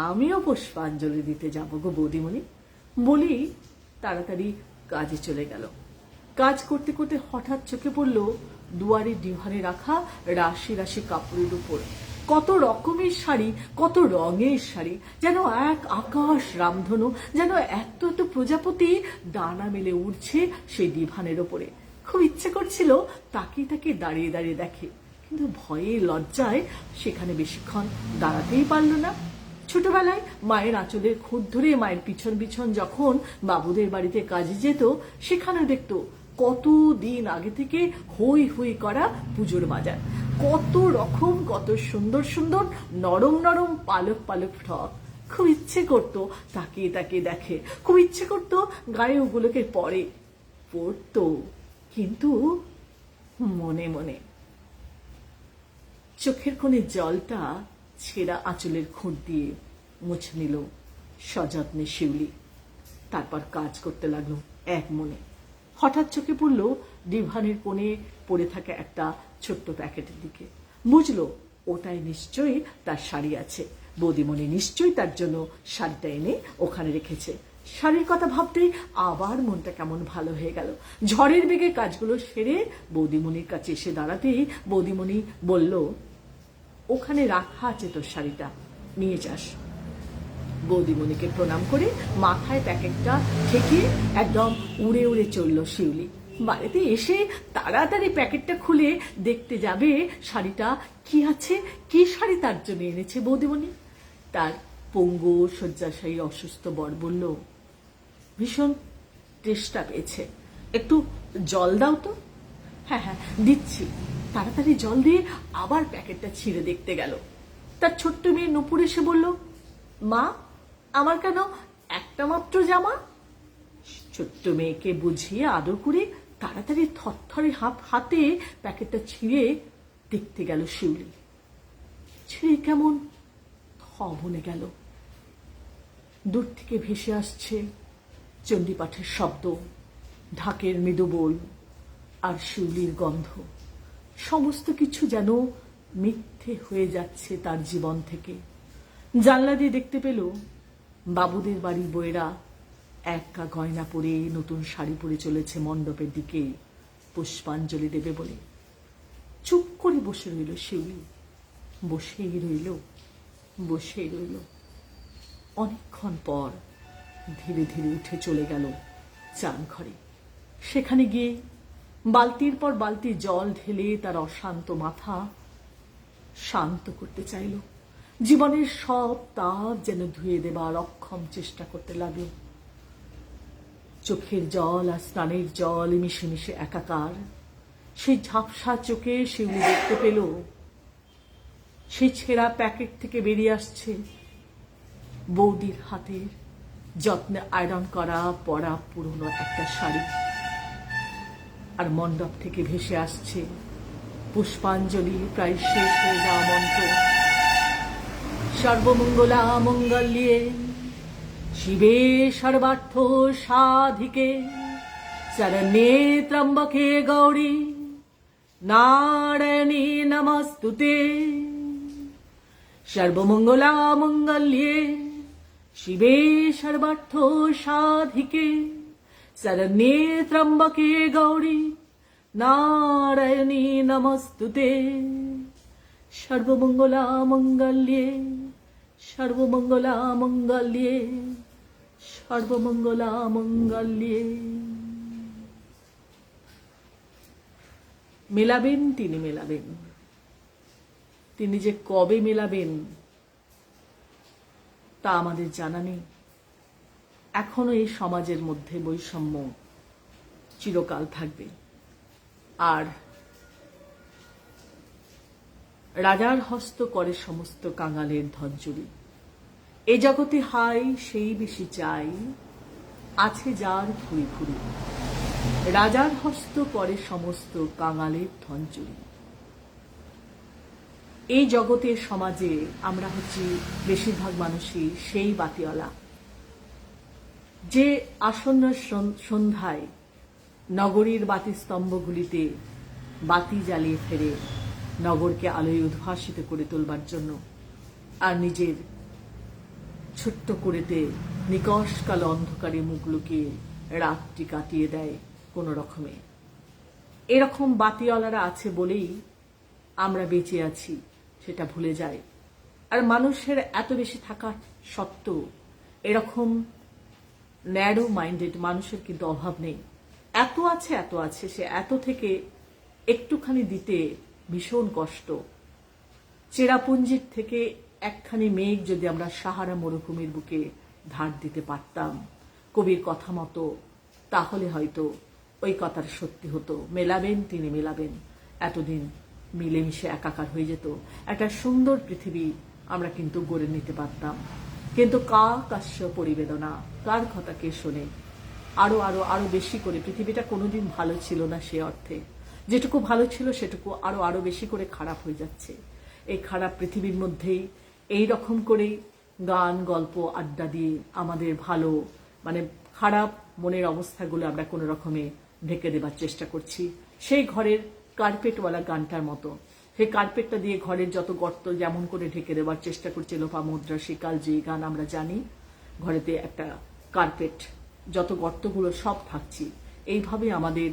আমিও পুষ্পাঞ্জলি দিতে যাব গো বৌদিমণি। বলি তাড়াতাড়ি কাজে চলে গেল। কাজ করতে করতে হঠাৎ চোখে পড়ল দুয়ারে ডিভানে রাখা রাশি রাশি কাপড়ের উপর কত রকমের শাড়ি, কত রঙের শাড়ি, যেন এক আকাশ রামধনু, যেন এত এত প্রজাপতি ডানা মেলে উড়ছে সেই ডিভানের ওপরে। খুব ইচ্ছে করছিল তাকিয়ে তাকিয়ে দাঁড়িয়ে দাঁড়িয়ে দেখে, কিন্তু ভয়ে লজ্জায় সেখানে বেশিক্ষণ দাঁড়াতেই পারল না। ছোটবেলায় মায়ের আঁচলের খুঁত ধরে মায়ের পিছন পিছন যখন বাবুদের বাড়িতে কাজে যেত, সেখানে দেখতো কতদিন আগে থেকে হই হই করা পুজোর বাজার, কত রকম, কত সুন্দর সুন্দর নরম নরম পালক পালক ফ্রক। খুব ইচ্ছে করতো তাকিয়ে তাকিয়ে দেখে, খুব ইচ্ছে করতো গায়ে ওগুলোকে পরতো, কিন্তু মনে মনে। চোখের কোণে জলটা ছেঁড়া আঁচলের খুঁত দিয়ে মুছে নিল সযত্নে শিউলি। তারপর কাজ করতে লাগলো এক মনে। হঠাৎ চোখে পড়ল ডিভানের কোণে পড়ে থাকা একটা ছোট্ট প্যাকেটের দিকে। বুঝলো ওটাই নিশ্চয়ই তার শাড়ি আছে, বৌদিমণি নিশ্চয়ই তার জন্য শাড়িটা এনে ওখানে রেখেছে। শাড়ির কথা ভাবতেই আবার মনটা কেমন ভালো হয়ে গেল। ঝড়ের বেগে কাজগুলো সেরে বৌদিমণির কাছে এসে দাঁড়াতেই বৌদিমণি বলল, ওখানে রাখা আছে তোর শাড়িটা, নিয়ে যাস। বৌদিমণিকে প্রণাম করে মাথায় প্যাকেটটা ঠেকিয়ে একদম উড়ে উড়ে চলল শিউলি। বাড়িতে এসে তাড়াতাড়ি প্যাকেটটা খুলে দেখতে যাবে শাড়িটা কি আছে, কি শাড়ি তার জন্য এনেছে বৌদিমণি। তার পঙ্গু শয্যাশায়ী অসুস্থ বর বলল, ভীষণ তেষ্টা পেয়েছে, একটু জল দাও তো। হ্যাঁ হ্যাঁ দিচ্ছি। তাড়াতাড়ি জল দিয়ে আবার প্যাকেটটা ছিঁড়ে দেখতে গেল। তার ছোট্ট মেয়ে নূপুর এসে বলল, মা আমার কেন একটা মাত্র জামা? ছোট্ট মেয়েকে বুঝিয়ে আদর করে তাড়াতাড়ি থরথরে হাতে প্যাকেটটা ছিঁড়ে দেখতে গেল শিউলি। ছিঁড়ে কেমন থ বনে গেল। দূর থেকে ভেসে আসছে চণ্ডীপাঠের শব্দ, ঢাকের মৃদু বোল আর শিউলির গন্ধ। সমস্ত কিছু যেন মিথ্যে হয়ে যাচ্ছে তার জীবন থেকে। জানলা দিয়ে দেখতে পেল বাবুদের বাড়ির বউয়েরা একা গয়না পরে নতুন শাড়ি পরে চলেছে মণ্ডপের দিকে পুষ্পাঞ্জলি দেবে বলে। চুপ করে বসে রইল শিউলি, বসেই রইল। অনেকক্ষণ পর ধীরে ধীরে উঠে চলে গেল চান ঘরে। সেখানে গিয়ে বালতির পর বালতি জল ঢেলে তার অশান্ত মাথা শান্ত করতে চাইল। জীবনের সব তাপ যেন ধুয়ে দেবার অক্ষম চেষ্টা করতে লাগলো। চোখের জল আর স্নানের জল মিশে মিশে একাকার। সেই ঝাপসা চোখে শিউলি দেখতে পেল সেই ছেঁড়া প্যাকেট থেকে বেরিয়ে আসছে বৌদির হাতের যত্নে আয়রন করা পরা পুরনো একটা শাড়ি। আর মণ্ডপ থেকে ভেসে আসছে পুষ্পাঞ্জলি প্রায় শেষ হয়ে যাওয়া মন্ত্র। সর্বমঙ্গলা মঙ্গল্যে শিবে সর্বার্থ সাধিকে শরণ্যে ত্র্যম্বকে গৌরী নারায়ণী নমস্তুতে। সর্বমঙ্গলা মঙ্গল্যে শিবে সর্বার্থ সাধিকে শরণ্যে ত্র্যম্বকে গৌরী নারায়ণী নমস্তুতে। সর্বমঙ্গলা মঙ্গল্যে সর্বমঙ্গলা মঙ্গল্যে সর্বমঙ্গলা মঙ্গল্যে। মেলাবেন তিনি মেলাবেন, তিনি যে কবে মেলাবেন তা আমাদের জানা নেই। এখনো এই সমাজের মধ্যে বৈষম্য চিরকাল থাকবে। আর রাজার হস্ত করে সমস্ত কাঙালের ধনচুরি। এ জগতে হাই সেই বেশি চাই, আছে যার ফুরি ফুরি। রাজার হস্ত করে সমস্ত কাঙালের ধনচুরি। এই জগতের সমাজে আমরা হচ্ছি বেশিরভাগ মানুষই সেই বাতিওয়ালা, যে আসন্ন সন্ধ্যায় নগরীর বাতিস্তম্ভগুলিতে বাতি জ্বালিয়ে ফেরে নগরকে আলোয় উদ্ভাসিত করে তোলবার জন্য, আর নিজের ছোট্ট করেতে নিকষ কালো অন্ধকারে মুখ লুকিয়ে রাতটি কাটিয়ে দেয় কোনো রকমে। এরকম বাতিওয়ালারা আছে বলেই আমরা বেঁচে আছি, সেটা ভুলে যায়। আর মানুষের এত বেশি থাকা সত্ত্বেও এরকম ন্যারো মাইন্ডেড মানুষের কিন্তু অভাব নেই। এত আছে, সে এত থেকে একটুখানি দিতে ভীষণ কষ্ট। চেরাপুঞ্জির থেকে একখানি মেঘ যদি আমরা সাহারা মরুভূমির বুকে ধার দিতে পারতাম কবির কথা মতো, তাহলে হয়তো ওই কথার সত্যি হতো। মেলাবেন তিনি মেলাবেন, এতদিন মিলেমিশে একাকার হয়ে যেত। একটা সুন্দর পৃথিবী আমরা কিন্তু গড়ে নিতে পারতাম। কিন্তু কাশ্য পরিবেদনা, কার কথা কে শোনে? আরো আরো আরো বেশি করে পৃথিবীটা কোনোদিন ভালো ছিল না সে অর্থে। যেটুকু ভালো ছিল সেটুকু আরো আরো বেশি করে খারাপ হয়ে যাচ্ছে। এই খারাপ পৃথিবীর মধ্যেই এই রকম করে গান গল্প আড্ডা দিয়ে আমাদের ভালো খারাপ মনের অবস্থাগুলো আমরা কোনো রকমে ঢেকে দেবার চেষ্টা করছি। সেই ঘরের কার্পেটওয়ালা গানটার মতো, সেই কার্পেটটা দিয়ে ঘরের যত গর্ত যেমন করে ঢেকে দেওয়ার চেষ্টা করছে লোপামুদ্রা শিকাল, যে গান আমরা জানি। ঘরেতে একটা কার্পেট, যত গর্তগুলো সব থাকছি। এইভাবে আমাদের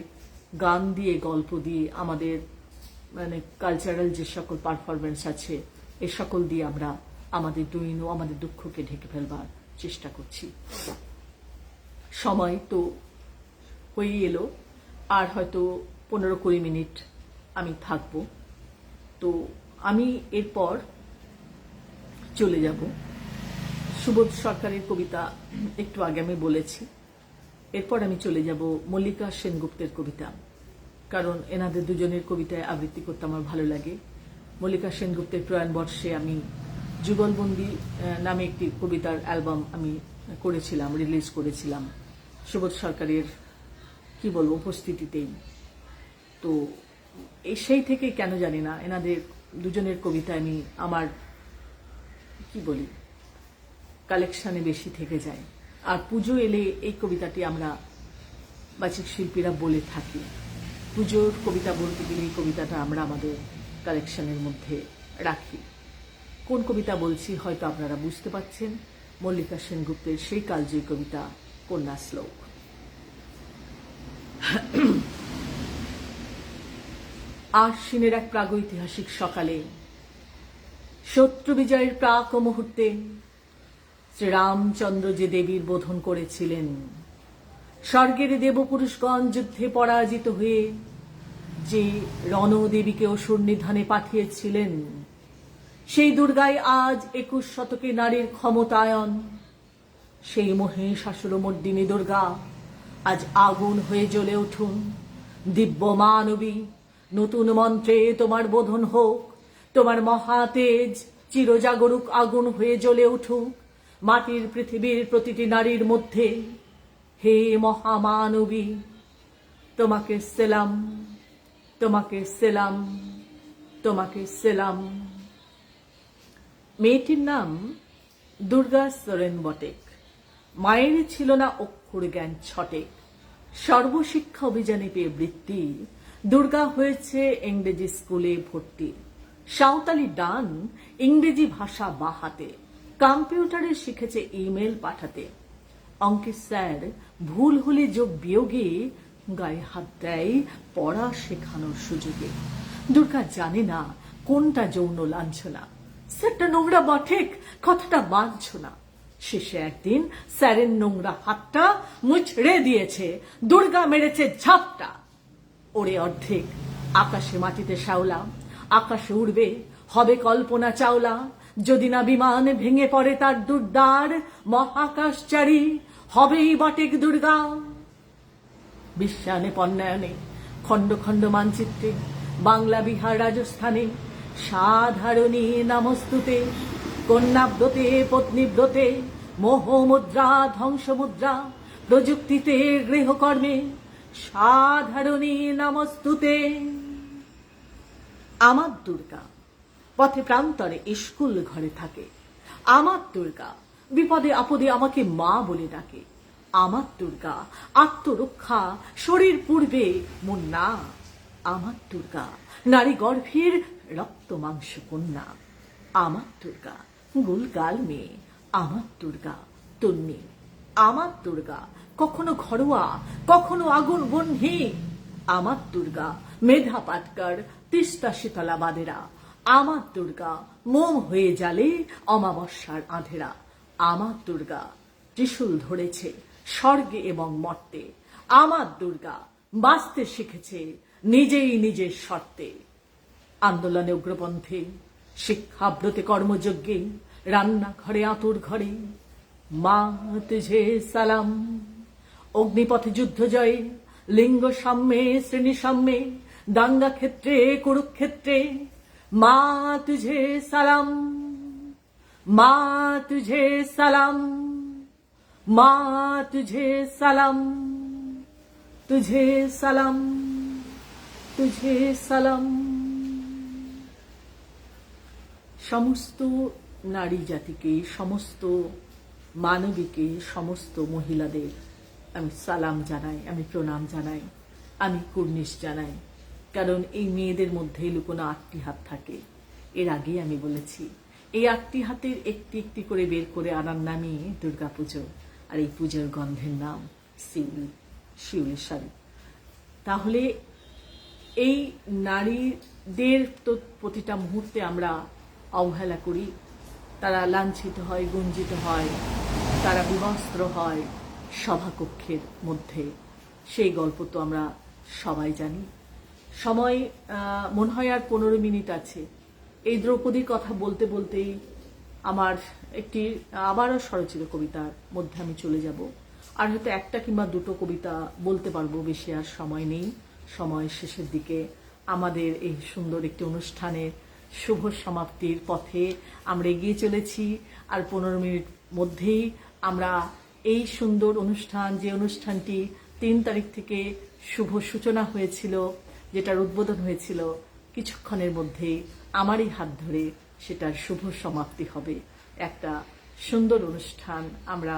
গান দিয়ে গল্প দিয়ে আমাদের কালচারাল যে সকল পারফরমেন্স আছে এ সকল দিয়ে আমরা আমাদের দৈন্য আমাদের দুঃখকে ঢেকে ফেলবার চেষ্টা করছি। সময় তো হয়ে এলো, আর হয়তো 15-20 মিনিট আমি থাকবো। তো আমি এরপর চলে যাব সুবোধ সরকারের কবিতা, একটু আগে আমি বলেছি। এরপর আমি চলে যাব মল্লিকা সেনগুপ্তের কবিতা, কারণ এনাদের দুজনের কবিতায় আবৃত্তি করতে আমার ভালো লাগে। মল্লিকা সেনগুপ্তের প্রয়াণ বর্ষে আমি যুগলবন্দি নামে একটি কবিতার অ্যালবাম আমি করেছিলাম, রিলিজ করেছিলাম। সুবোধ সরকারের কি বলবো উপস্থিতিতেই। তো সেই থেকে কেন জানি না এনাদের দুজনের কবিতা আমি আমার কি বলি কালেকশনে বেশি থেকে যায়। আর পুজো এলে এই কবিতাটি আমরা বাচিক শিল্পীরা বলে থাকি, পুজোর কবিতা বলতে গেলে এই কবিতাটা আমরা আমাদের কালেকশনের মধ্যে রাখি। কোন কবিতা বলছি হয়তো আপনারা বুঝতে পারছেন, মল্লিকা সেনগুপ্তের সেই কালজয়ী কবিতা কন্যা শ্লোক। আশ্বিনের এক প্রাগৈতিহাসিক সকালে, শত্রু বিজয়ের প্রাক মুহূর্তে শ্রীরামচন্দ্র যে দেবীর বোধন করেছিলেন, স্বর্গের দেবপুরুষগণ যুদ্ধে পরাজিত হয়ে যে রণদেবীকে অসুর নিধনে পাঠিয়েছিলেন, সেই দুর্গাই আজ 21 শতকে নারীর ক্ষমতায়ন। সেই মহিষাসুরমর্দিনী দুর্গা আজ আগুন হয়ে জ্বলে উঠুন। দিব্য মানবী নতুন মন্ত্রে তোমার বোধন হোক, তোমার মহাতেজ চিরজাগরুক আগুন হয়ে জ্বলে উঠুক মাটির পৃথিবীর প্রতিটি নারীর মধ্যে। হে মহামানবী, তোমাকে সেলাম, তোমাকে সেলাম, তোমাকে সেলাম। মেয়েটির নাম দুর্গা সোরেন বটেক। মায়ের ছিল না অক্ষর জ্ঞান ছটেক। সর্বশিক্ষা অভিযানে পেয়ে বৃত্তি, দুর্গা হয়েছে ইংরেজি স্কুলে ভর্তি। সাঁওতালি ডান ইংরেজি ভাষা বাহাতে, কম্পিউটারে শিখেছে ইমেল পাঠাতে। অঙ্কের স্যার ভুল হলে যোগ বিয়োগে গায়ে হাত দেয় পড়া শেখানোর সুযোগে। দুর্গা জানে না কোনটা যৌন লাঞ্ছনা, স্যারটা নোংরা বটেক কথাটা মানছ না। শেষে একদিন স্যারের নোংরা হাতটা মুচড়ে দিয়েছে, দুর্গা মেরেছে ঝাপটা। ওরে অর্ধেক আকাশে মাটিতে শাওলা, আকাশে উড়বে হবে কল্পনা চাওলা। যদি না বিমান ভেঙে পড়ে তার দুর্দার, মহাকাশচারী হবেই বটেক দুর্গা। বিশ্বায়নে পণ্যায়নে খণ্ড খণ্ড মানচিত্রে, বাংলা বিহার রাজস্থানে সাধারণী নামস্তুতে। কন্যাব্রতে পত্নীব্রতে মোহমুদ্রা ধ্বংসমুদ্রা, প্রযুক্তিতে গৃহকর্মে সাধারণী নমস্তুতে। আমার দুর্গা পথে প্রান্তরে স্কুল ঘরে থাকে। আমার দুর্গা বিপদে আপদে আমাকে মা বলে ডাকে। আমার দুর্গা আত্মরক্ষা শরীর পূর্বে মন না। আমার দুর্গা নারী গর্ভের রক্ত মাংস কন্যা। আমার দুর্গা গুলগাল মেয়ে। আমার দুর্গা তন্নি। আমার দুর্গা কখনো ঘরোয়া কখনো আগুন বহ্নি। আমার দুর্গা মেধা পাটকার তিস্তা শীতলা বাদেরা। আমার দুর্গা মোম হয়ে জ্বালে অমাবস্যার আঁধেরা। আমার দুর্গা ত্রিশূল ধরেছে স্বর্গে এবং মর্তে। আমার দুর্গা বাঁচতে শিখেছে নিজেই নিজের শর্তে। আন্দোলনে উগ্রপন্থে, শিক্ষাব্রতে কর্মযজ্ঞে, রান্নাঘরে আতুর ঘরে মা তুঝে সালাম। অগ্নিপথে যুদ্ধ জয়ে, লিঙ্গ সাম্যে শ্রেণী সাম্যে, দাঙ্গা ক্ষেত্রে কুরুক্ষেত্রে মা তুঝে সালাম, মা তুঝে সালাম, মা তুঝে সালাম, তুঝে সালাম, তুঝে সালাম। সমস্ত নারী জাতিকে, সমস্ত মানবীকে, সমস্ত মহিলাদের আমি সালাম জানাই, আমি প্রণাম জানাই, আমি কুর্নিশ জানাই। কারণ এই মেয়েদের মধ্যে লুকোনো 8টি হাত থাকে। এর আগেই আমি বলেছি এই 8টি হাতের একটি একটি করে বের করে আনার নামই দুর্গাপুজো। আর এই পুজোর গন্ধের নাম শিউলি, শিউলি শাড়ি। তাহলে এই নারীদের তো প্রতিটা মুহূর্তে আমরা অবহেলা করি। তারা লাঞ্ছিত হয়, গঞ্জিত হয়, তারা বিবস্ত্র হয় সভাকক্ষের মধ্যে। সেই গল্প তো আমরা সবাই জানি। সময় মনে হয় আর 15 মিনিট আছে। এই দ্রৌপদীর কথা বলতে বলতেই আমার একটি আবারও স্বরচিত কবিতার মধ্যে আমি চলে যাব। আর হয়তো একটা কিংবা দুটো কবিতা বলতে পারবো, বেশি আর সময় নেই। সময় শেষের দিকে। আমাদের এই সুন্দর একটি অনুষ্ঠানের শুভ সমাপ্তির পথে আমরা এগিয়ে চলেছি। আর 15 মিনিট মধ্যেই আমরা এই সুন্দর অনুষ্ঠান, যে অনুষ্ঠানটি 3 তারিখ থেকে শুভ সূচনা হয়েছিল, যেটার উদ্বোধন হয়েছিল, কিছুক্ষণের মধ্যেই আমারই হাত ধরে সেটার শুভ সমাপ্তি হবে। একটা সুন্দর অনুষ্ঠান আমরা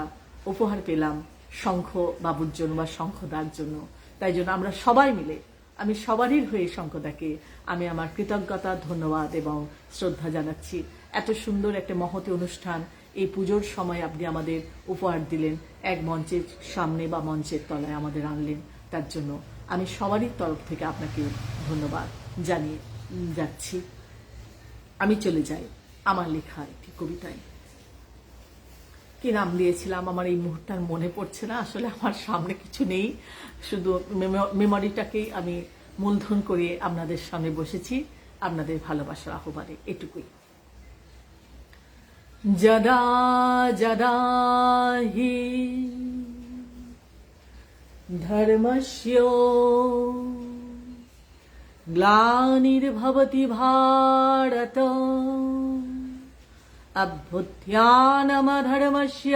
উপহার পেলাম শঙ্খ বাবুর জন্য বা শঙ্খদার জন্য। তাই জন্য আমরা সবাই মিলে, আমি সবারই হয়ে শঙ্খদাকে আমি আমার কৃতজ্ঞতা, ধন্যবাদ এবং শ্রদ্ধা জানাচ্ছি। এত সুন্দর একটা মহতি অনুষ্ঠান এই পুজোর সময় আপনি আমাদের উপহার দিলেন, এক মঞ্চের সামনে বা মঞ্চের তলায় আমাদের আনলেন। তার জন্য আমি সবারই তরফ থেকে আপনাকে ধন্যবাদ জানিয়ে যাচ্ছি। আমি চলে যাই আমার লেখা একটি কবিতায়। কি নাম দিয়েছিলাম আমার এই মুহূর্তে আর মনে পড়ছে না, আসলে আমার সামনে কিছু নেই, শুধু মেমোরিটাকেই আমি মূলধন করে আপনাদের সামনে বসেছি আপনাদের ভালোবাসার আহ্বানে, এটুকুই। যদা যদা হি ধর্মস্য গ্লানির্ভবতি ভারত অভ্যুত্থানমধর্মস্য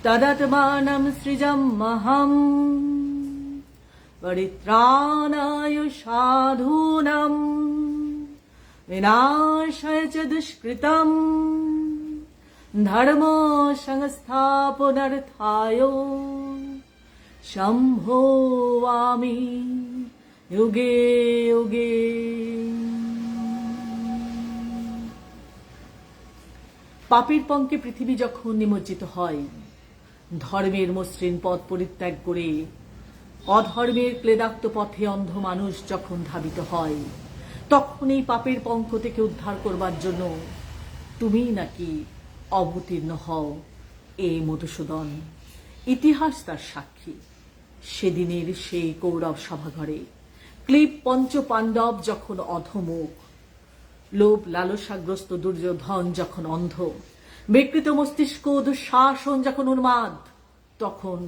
তদাত্মাनं সৃজাম্যহम् পরিত্রাণায় সাধূনাং विनाशाय च दुष्कृतम् धर्म संस्थापनार्थाय सम्भवामि युगे युगे। পাপের পঙ্কে পৃথিবী যখন নিমজ্জিত হয়, ধর্মের মসৃণ পথ পরিত্যাগ করে অধর্মের ক্লেদাক্ত পথে অন্ধ মানুষ যখন ধাবিত হয়, তখন এই পাপের পঙ্ক থেকে উদ্ধার করবার জন্য তুমি নাকি অবতীর্ণ হও এই মধুসূদন। ইতিহাস তার সাক্ষী। সেদিনের সেই কৌরব সভাঘরে ক্লীব পঞ্চ পাণ্ডব যখন অধমুখ, লোভ লালসাগ্রস্ত দুর্যোধন যখন অন্ধ, বিকৃত মস্তিষ্ক দুঃশাসন যখন উন্মাদ, তখন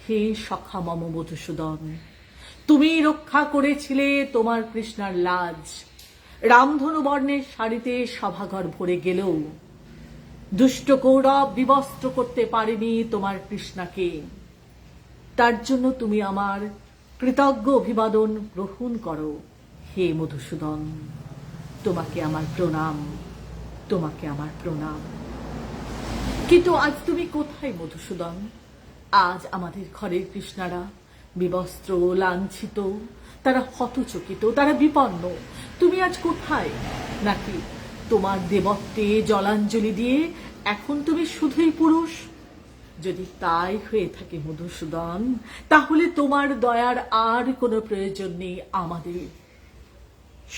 হে সখা মম মধুসূদন, তুমি রক্ষা করেছিলে তোমার কৃষ্ণার লাজ। রামধনু বর্ণের শাড়িতে সভাঘর ভরে গেলেও দুষ্ট কৌরব বিবস্ত্র করতে পারেনি তোমার কৃষ্ণাকে। তার জন্য তুমি আমার কৃতজ্ঞ অভিবাদন গ্রহণ করো হে মধুসূদন। তোমাকে আমার প্রণাম, তোমাকে আমার প্রণাম। কিন্তু আজ তুমি কোথায় মধুসূদন? আজ আমাদের ঘরের কৃষ্ণারা বিবস্ত্র, লাঞ্ছিত, তারা হতচকিত, তারা বিপন্ন। তুমি আজ কোথায়? নাকি তোমার দেবত্বে জলাঞ্জলি দিয়ে এখন তুমি শুধুই পুরুষ? যদি তাই হয়ে থাকে মধুসূদন, তাহলে তোমার দয়ার আর কোনো প্রয়োজন নেই আমাদের।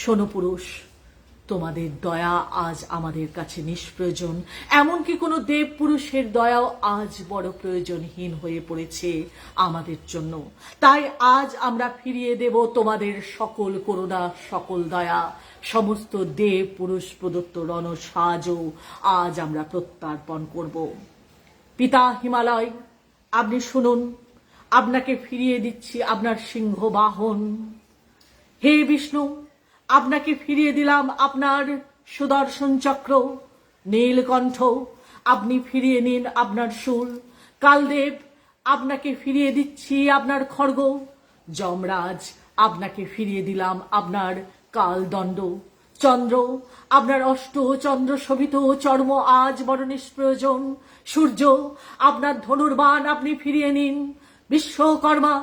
শোনো পুরুষ, তোমাদের দয়া আজ আমাদের কাছে নিষ্প্রয়োজন। এমনকি কোনো দেব পুরুষের দয়াও আজ বড় প্রয়োজনহীন হয়ে পড়েছে আমাদের জন্য। তাই আজ আমরা ফিরিয়ে দেব তোমাদের সকল করুণা, সকল দয়া, সমস্ত দেব পুরুষ প্রদত্ত রণসাজও আজ আমরা প্রত্যার্পণ করব। পিতা হিমালয়, আপনি শুনুন, আপনাকে ফিরিয়ে দিচ্ছি আপনার সিংহ বাহন। হে বিষ্ণু, আপনাকে ফিরিয়ে দিলাম আপনার সুদর্শন চক্র। নীলকণ্ঠ, আপনি ফিরিয়ে নিন আপনার শূল। কালদেব, আপনাকে ফিরিয়ে দিচ্ছি আপনার খড়গ। যমরাজ, আপনাকে ফিরিয়ে দিলাম আপনার কালদণ্ড। চন্দ্র, আপনার অষ্ট চন্দ্র শোভিত চর্ম আজ বড় নিষ্প্রয়োজন। সূর্য, আপনার ধনুর্বাণ আপনি ফিরিয়ে নিন। বিশ্বকর্মা,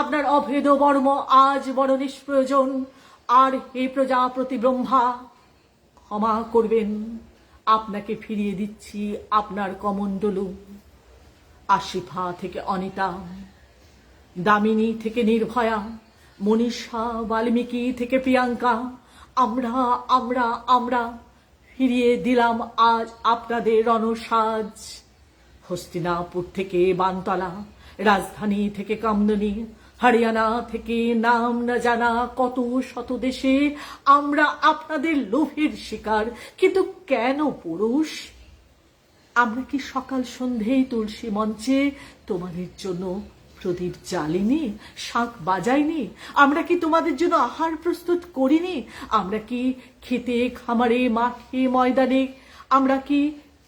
আপনার অভেদ বর্ম আজ বড় নিষ্প্রয়োজন। আর হে প্রজাপতি ব্রহ্মা, ক্ষমা করবেন, আপনাকে ফিরিয়ে দিচ্ছি আপনার কমণ্ডলু। আশিফা থেকে অনিতা, দামিনী থেকে নির্ভয়া, মনীষা, বাল্মীকি থেকে প্রিয়াঙ্কা, আমরা আমরা আমরা ফিরিয়ে দিলাম আজ আপনাদের রণসাজ। হস্তিনাপুর থেকে বানতলা, রাজধানী থেকে কামদনী, হরিয়ানা থেকে নাম না জানা কত শত দেশে আমরা আপনাদের লোভের শিকার। কিন্তু কেন পুরুষ? আমরা কি সকাল সন্ধেই তুলসী মঞ্চে তোমাদের জন্য প্রদীপ জ্বালিনি, শাঁখ বাজাইনি? আমরা কি তোমাদের জন্য আহার প্রস্তুত করিনি? আমরা কি খেতে খামারে, মাঠে, ময়দানে আমরা কি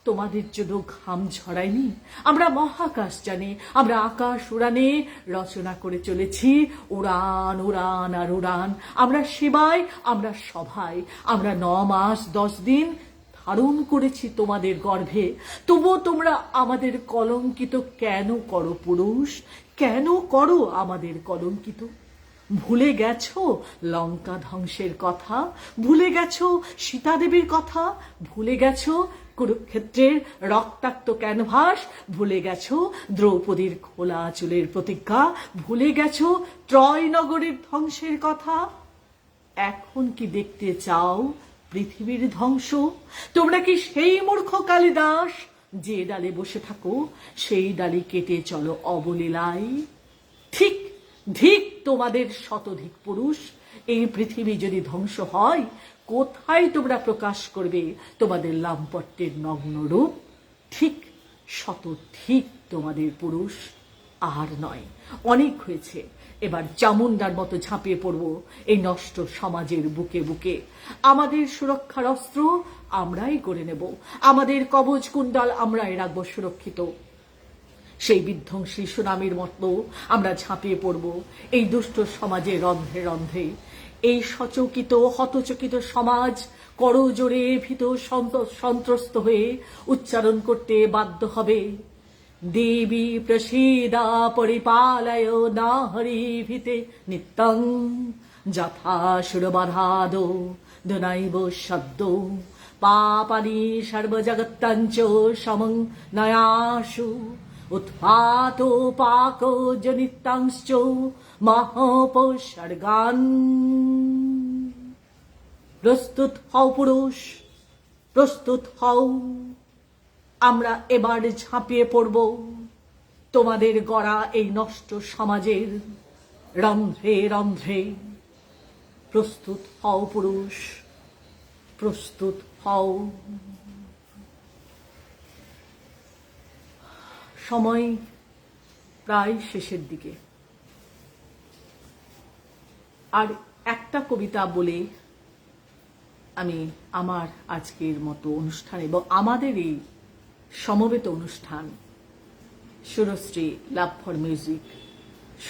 তোমাদের জন্য ঘাম ঝরাইনি? আমরা মহাকাশ জানি, আমরা আকাশ উড়ানে রচনা করে চলেছি উড়ান উড়ান আর উড়ান। আমরা সেবায়, আমরা সভায়, আমরা 9 মাস 10 দিন ধারণ করেছি তোমাদের গর্ভে। তবুও তোমরা আমাদের কলঙ্কিত কেন করো পুরুষ? কেন করো আমাদের কলঙ্কিত? ভুলে গেছো লঙ্কা ধ্বংসের কথা? ভুলে গেছো সীতাদেবীর কথা? ভুলে গেছো কুরুক্ষেত্রের রক্তাক্ত ক্যানভাস? ভুলে গেছো দ্রৌপদীর খোলা চুলের প্রতিজ্ঞা? ভুলে গেছো ত্রয় নগরীর ধ্বংসের কথা? এখন কি দেখতে চাও পৃথিবীর ধ্বংস? তোমরা কি সেই মূর্খ কালিদাস, যে ডালে বসে থাকো সেই ডালে কেটে চলো অবলীলায়? ঠিক ধিক তোমাদের শতধিক পুরুষ! এই পৃথিবী যদি ধ্বংস হয়, কোথায় তোমরা প্রকাশ করবে তোমাদের লাম্পট্যের নগ্ন রূপ? ঠিক শতধিক তোমাদের পুরুষ। আর নয়, অনেক হয়েছে। এবার চামুন্ডার মতো ঝাঁপিয়ে পড়ব এই নষ্ট সমাজের বুকে বুকে। আমাদের সুরক্ষার অস্ত্র আমরাই করে নেব, আমাদের কবচ কুণ্ডল আমরাই রাখবো সুরক্ষিত। সেই বিধ্বংসী সুনামির মতো আমরা ঝাঁপিয়ে পড়ব এই দুষ্ট সমাজের রন্ধ্রে রন্ধ্রে। এই সচকিত হতচকিত সমাজ করজোড়ে ভীত সন্ত্রস্ত হয়ে উচ্চারণ করতে বাধ্য হবে, দেবী প্রসীদা পরিপালয় নাহরি ভীতে নিত্যং যথা সুরবাধাদ ধনৈব সদ্য পাপানি সর্বজগত্তঞ্চ সমং নয়াসু উৎপাত পাক জনিতাংশ্চ মহোপসর্গান। প্রস্তুত হও পুরুষ, প্রস্তুত হও। আমরা এবার ঝাঁপিয়ে পড়ব তোমাদের গড়া এই নষ্ট সমাজের রন্ধ্রে রন্ধ্রে। প্রস্তুত হও পুরুষ, প্রস্তুত হও। সময় প্রায় শেষের দিকে। আর একটা কবিতা বলে আমি আমার আজকের মতো অনুষ্ঠান এবং আমাদের এই সমবেত অনুষ্ঠান সুরশ্রী লাভ ফর মিউজিক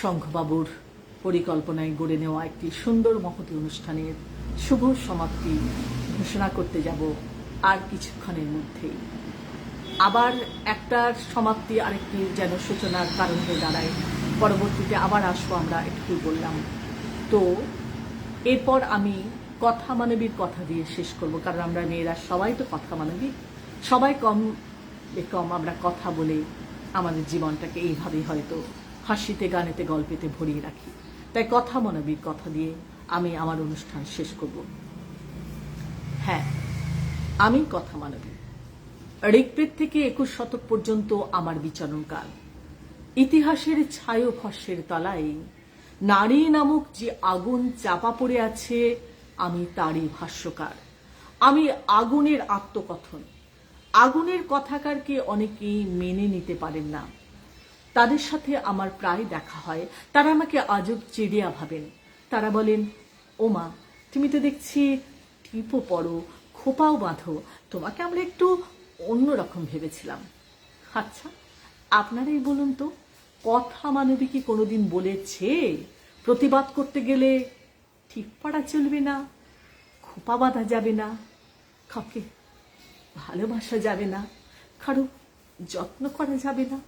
শঙ্খবাবুর পরিকল্পনায় গড়ে নেওয়া একটি সুন্দর মহতী অনুষ্ঠানের শুভ সমাপ্তি ঘোষণা করতে যাব আর কিছুক্ষণের মধ্যেই। আবার একটার সমাপ্তি আরেকটি যেন সূচনার কারণ হয়ে দাঁড়ায়। পরবর্তীতে আবার আসবো আমরা, একটু বললাম তো। এরপর আমি কথা মানবীর কথা দিয়ে শেষ করব, কারণ আমরা মেয়েরা সবাই তো কথা মানবী, সবাই কম কম আমরা কথা বলে আমাদের জীবনটাকে এইভাবেই হয়তো হাসিতে গানেতে গল্পেতে ভরিয়ে রাখি। তাই কথা মানবীর কথা দিয়ে আমি আমার অনুষ্ঠান শেষ করব। হ্যাঁ, আমি কথা মানবী। ঋগ্বেদ থেকে 21 শতক পর্যন্ত আমার বিচরণকাল। ইতিহাসের ছায় ভস্যের তলায় নারী নামক যে আগুন চাপা পড়ে আছে, আমি তারই ভাষ্যকার। আমি আগুনের আত্মকথন। আগুনের কথাকারকে অনেকেই মেনে নিতে পারেন না। তাদের সাথে আমার প্রায় দেখা হয়। তারা আমাকে আজব চিড়িয়া ভাবেন। তারা বলেন, ও মা, তুমি তো দেখছি টিপও পড়ো, খোপাও বাঁধো, তোমাকে আমরা একটু অন্যরকম ভেবেছিলাম। আচ্ছা, আপনারাই বলুন তো, কথা মানবী কি কোনোদিন বলেছে প্রতিবাদ করতে গেলে টিপ পড়া চলবে না, খোপা বাঁধা যাবে না, কাউকে ভালোবাসা যাবে না, কারো যত্ন করা যাবে না?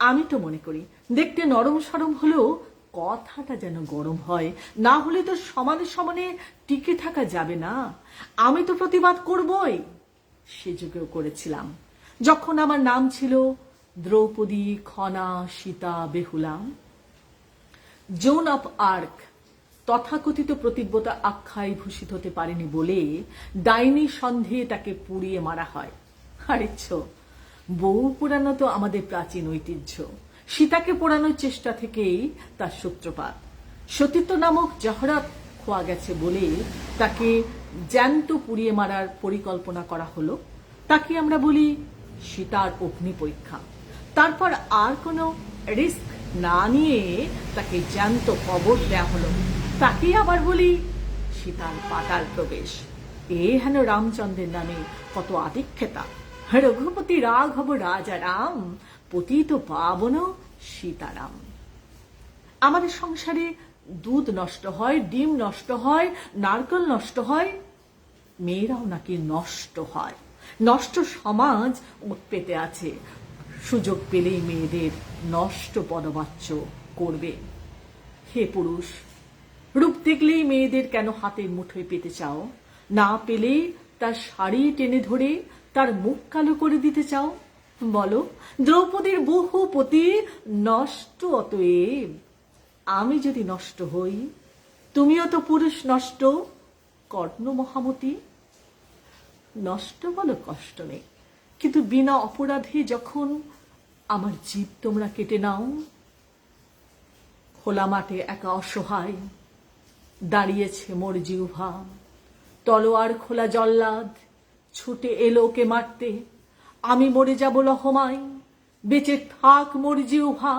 আমি তো মনে করি দেখতে নরম সরম হলেও কথাটা যেন গরম হয়, না হলে তো সমানে সমানে টিকে থাকা যাবে না। আমি তো প্রতিবাদ করবই, সে যুগেও করেছিলাম যখন আমার নাম ছিল Draupadi, Khana, Sita, Behula. Joan of Arc তথাকথিত প্রতিব্যতা আখ্যায় ভূষিত হতে পারেনি বলে ডাইনি সন্দেহে তাকে পুড়িয়ে মারা হয়। আরেচ্ছ, বউ পোড়ানো তো আমাদের প্রাচীন ঐতিহ্য। সীতাকে পোড়ানোর চেষ্টা থেকেই তার সূত্রপাত। সতীত্ব নামক জহরাত খোয়া গেছে বলে তাকে জ্যান্ত পুড়িয়ে মারার পরিকল্পনা করা হলো। তাকে আমরা বলি সীতার অগ্নি পরীক্ষা। তারপর আর কোনো রিস্ক না নিয়ে তাকে জ্যান্ত কবর দেওয়া হলো। তাকেই আবার বলি সীতার পাতাল প্রবেশ। এ হেন রামচন্দ্রের নামে কত আদিক্ষেতা। রঘুপতি রাঘব রাজারাম, পতিত পাবন সীতারাম। আমাদের সংসারে দুধ নষ্ট হয়, ডিম নষ্ট হয়, নারকেল নষ্ট হয়, মেয়েরাও নাকি নষ্ট হয়। নষ্ট সমাজ উৎপেতে আছে, সুযোগ পেলেই মেয়েদের নষ্ট পদবাচ্য করবে। হে পুরুষ, রূপ দেখলেই মেয়েদের কেন হাতের মুঠোয় পেতে চাও? না পেলে তার শাড়ি টেনে ধরে তার মুখ কালো করে দিতে চাও? বলো, দ্রৌপদীর বহু পতি নষ্ট, অতএব আমি যদি নষ্ট হই, তুমিও তো পুরুষ নষ্ট। কর্ণ মহামতি, নষ্ট বলো, কষ্ট নেই, কিন্তু বিনা অপরাধে যখন আমার জীব তোমরা কেটে নাও। খোলা মাঠে একা অসহায় দাঁড়িয়েছে মোর জিহ্বা, তলোয়ার খোলা জল্লাদ ছুটে এলো ওকে মারতে। আমি মরে যাব লহমায়, বেঁচে থাক মোর জিহ্বা।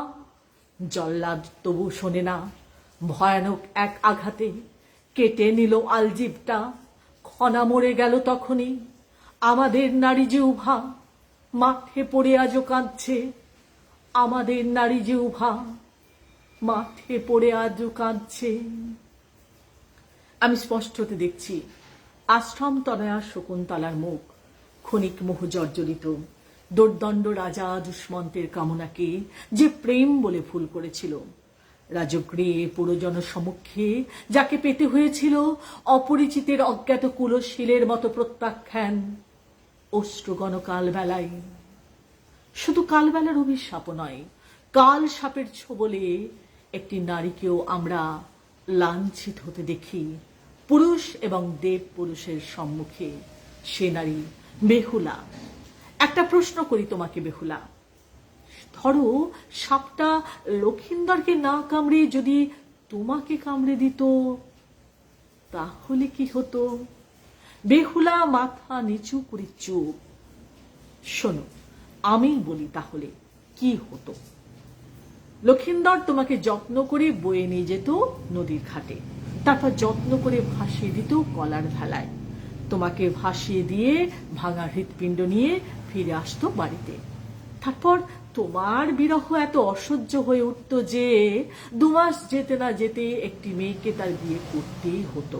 জল্লাদ তবু শোনে না, ভয়ানক এক আঘাতে কেটে নিল আলজিবটা। খনা মরে গেল তখনই আমাদের নারী জিহ্বা, মাঠে পড়ে আজও কাঁদছে আমাদের নারী জিহ্বা, মাঠে পড়ে আজও কাঁদছে। আমি স্পষ্টতে দেখছি আশ্রম তনয়া শকুন্তলার মুখ ক্ষণিক মোহ জর্জরিত। দোর্দণ্ড রাজা দুষ্মন্তের কামনাকে যে প্রেম বলে ভুল করেছিল, রাজগৃহে পুরোজন সম্মুখে যাকে পেতে হয়েছিল অপরিচিতের অজ্ঞাত কুলশীলের মতো প্রত্যাখ্যান, অশ্রুগণ কালবেলায়। শুধু কালবেলার অভিশাপ নয়, কাল সাপের ছোবলে একটি নারীকেও আমরা লাঞ্ছিত হতে দেখি পুরুষ এবং দেব পুরুষের সম্মুখে। সে নারী বেহুলা। একটা প্রশ্ন করি তোমাকে বেহুলা, ধরো সাপটা লক্ষিন্দরকে না কামড়ে যদি তোমাকে কামড়ে দিত, তাহলে কি হতো? বেহুলা মাথা নিচু করে চুপ। শোনো, আমি বলি তাহলে কি হতো। লক্ষিন্দর তোমাকে যত্ন করে বয়ে নিয়ে যেত নদীর ঘাটে, তারপর যত্ন করে ভাসিয়ে দিত কলার ভেলায়। তোমাকে ভাসিয়ে দিয়ে ভাঙা হৃৎপিণ্ড নিয়ে ফিরে আসতো বাড়িতে। তারপর তোমার বিরহ এত অসহ্য হয়ে উঠত যে 2 মাস যেতে না যেতে একটি মেয়েকে তার বিয়ে করতেই হতো।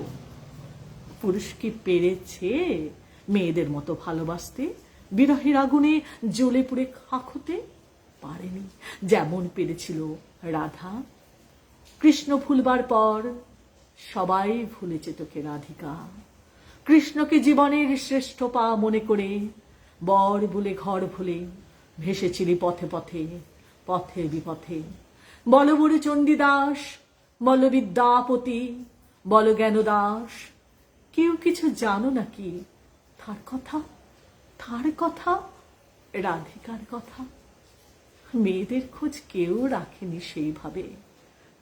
পুরুষ কি পেরেছে মেয়েদের মতো ভালোবাসতে, বিরহের আগুনে জ্বলে পুড়ে খাক হতে? পারেনি, যেমন পেরেছিল রাধা। কৃষ্ণ ভুলবার পর সবাই ভুলেছে তোকে রাধিকা। কৃষ্ণকে জীবনের শ্রেষ্ঠ পা মনে করে বর ভুলে ঘর ভুলে ভেসেছিলি পথে পথে, পথে বিপথে। বল বুড়ি চণ্ডীদাস, বল বিদ্যাপতি, বল জ্ঞানদাস, কেউ কিছু জানো নাকি তার কথা? তার কথা, রাধিকার কথা। মেয়েদের খোঁজ কেউ রাখেনি সেইভাবে।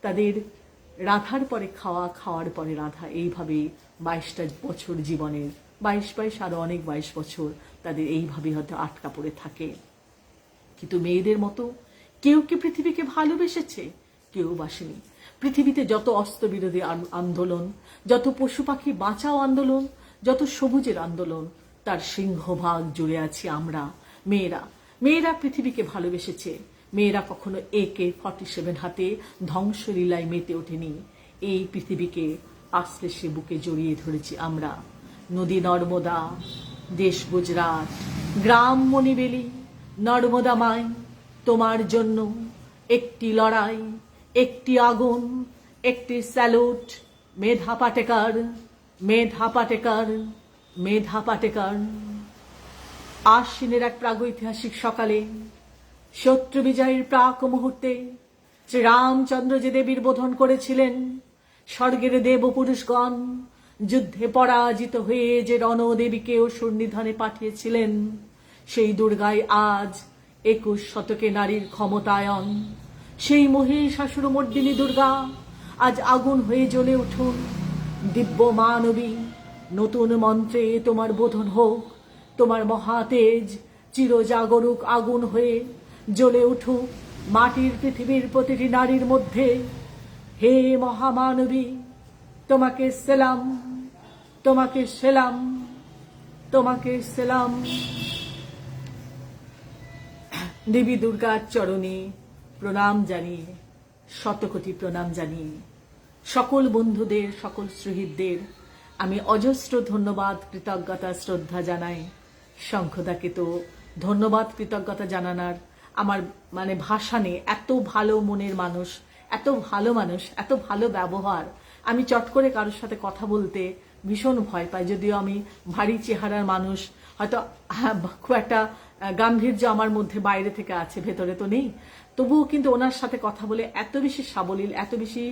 তাদের রাধার পরে খাওয়ার পরে রাধা, এইভাবে 22টা বছর জীবনের, 22 আরো অনেক 22 বছর তাদের এইভাবে হয়তো আটকা পড়ে থাকে। কিন্তু মেয়েদের মতো কেউ কি পৃথিবীকে ভালোবেসেছে? কেউ বাসেনি। পৃথিবীতে যত অস্ত্র বিরোধী আন্দোলন, যত পশু পাখি বাঁচাও আন্দোলন, যত সবুজের আন্দোলন, তার সিংহভাগ জুড়ে আছি আমরা মেয়েরা। মেয়েরা পৃথিবীকে ভালোবেসেছে। মেয়েরা কখনো AK-47 হাতে ধ্বংসলীলায় মেতে ওঠেনি। এই পৃথিবীকে আস্তে সে বুকে জড়িয়ে ধরেছি আমরা। নদী নর্মদা, দেশ গুজরাট, গ্রাম মণিবেলি, নর্মদা মাই, তোমার জন্য একটি লড়াই, একটি আগুন, একটি স্যালুট। মেধা পাটেকার, মেধা পাটেকার, মেধা পাটেকার। আশ্বিনের এক প্রাগৈতিহাসিক সকালে, শত্রু বিজয়ের প্রাক মুহূর্তে, শ্রীরামচন্দ্র যে দেবীর বোধন করেছিলেন, স্বর্গের দেব পুরুষগণ যুদ্ধে পরাজিত হয়ে যে রণদেবীকে অসুর নিধনে পাঠিয়েছিলেন, সেই দুর্গায় আজ 21 শতকে নারীর ক্ষমতায়ন। সেই মহিষাসুরমর্দিনী দুর্গা আজ আগুন হয়ে জ্বলে উঠুন। দিব্য মানবী, নতুন মন্ত্রে তোমার বোধন হোক। তোমার মহাতেজ চিরজাগরুক আগুন হয়ে জ্বলে উঠুক মাটির পৃথিবীর প্রতিটি নারীর মধ্যে। হে মহামানবী, তোমাকে সেলাম, তোমাকে সেলাম, তোমাকে সেলাম। দেবী দুর্গার চরণে প্রণাম জানিয়ে, শতকোটি প্রণাম জানিয়ে সকল বন্ধুদের, সকল শহীদদের আমি অজস্র ধন্যবাদ, কৃতজ্ঞতা, শ্রদ্ধা জানাই। শঙ্খদাকে তো ধন্যবাদ, কৃতজ্ঞতা জানানোর আমার ভাষা নেই। এত ভালো মনের মানুষ, এত ভালো মানুষ, এত ভালো ব্যবহার। আমি চট করে কারোর সাথে কথা বলতে ভীষণ ভয় পাই, যদিও আমি ভারী চেহারার মানুষ, হয়তো খুব একটা গাম্ভীর্য আমার মধ্যে বাইরে থেকে আছে, ভেতরে তো নেই। তবুও কিন্তু ওনার সাথে কথা বলে এত বেশি সাবলীল, এত বেশি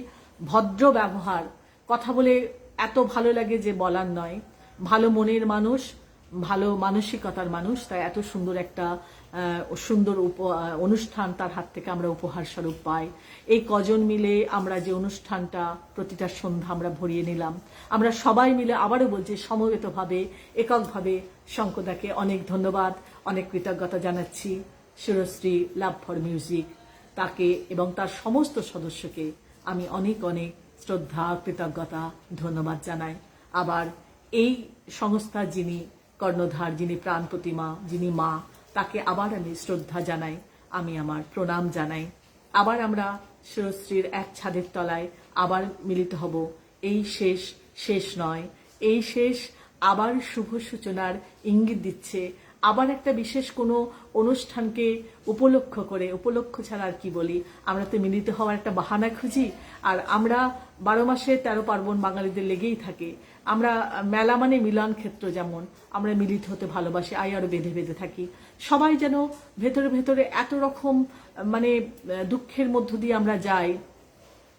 ভদ্র ব্যবহার, কথা বলে এত ভালো লাগে যে বলার নয়। ভালো মনের মানুষ, ভালো মানসিকতার মানুষ, তাই এত সুন্দর একটা সুন্দর অনুষ্ঠান তার হাত থেকে আমরা উপহার স্বরূপ পাই। এই কজন মিলে আমরা যে অনুষ্ঠানটা প্রতিটা সন্ধ্যা আমরা ভরিয়ে নিলাম, আমরা সবাই মিলে, আবারও বলছি, সমবেতভাবে, এককভাবে শঙ্কদাকে অনেক ধন্যবাদ, অনেক কৃতজ্ঞতা জানাচ্ছি। শিরশ্রী লাভ ফর মিউজিক, তাকে এবং তার সমস্ত সদস্যকে আমি অনেক অনেক শ্রদ্ধা, কৃতজ্ঞতা, ধন্যবাদ জানাই। আবার এই সংস্থার যিনি কর্ণধার, যিনি প্রাণ প্রতিমা, যিনি মা, তাকে আবার আমি শ্রদ্ধা জানাই, আমি আমার প্রণাম জানাই। আবার আমরা শিরশ্রীর এক ছাদের তলায় আবার মিলিত হব। এই শেষ, শেষ নয়, এই শেষ আবার শুভ সূচনার ইঙ্গিত দিচ্ছে। আবার একটা বিশেষ কোনো অনুষ্ঠানকে উপলক্ষ করে, উপলক্ষ ছাড়া আর কি বলি, আমরা তো মিলিত হওয়ার একটা বাহানা খুঁজি। আর আমরা 12 মাসে 13 পার্বণ বাঙালিদের লেগেই থাকে। আমরা মেলা মানে মিলন ক্ষেত্র, যেমন আমরা মিলিত হতে ভালোবাসি, আরো বেঁধে বেঁধে থাকি। সবাই যেন ভেতরে ভেতরে এত রকম দুঃখের মধ্য দিয়ে আমরা যাই,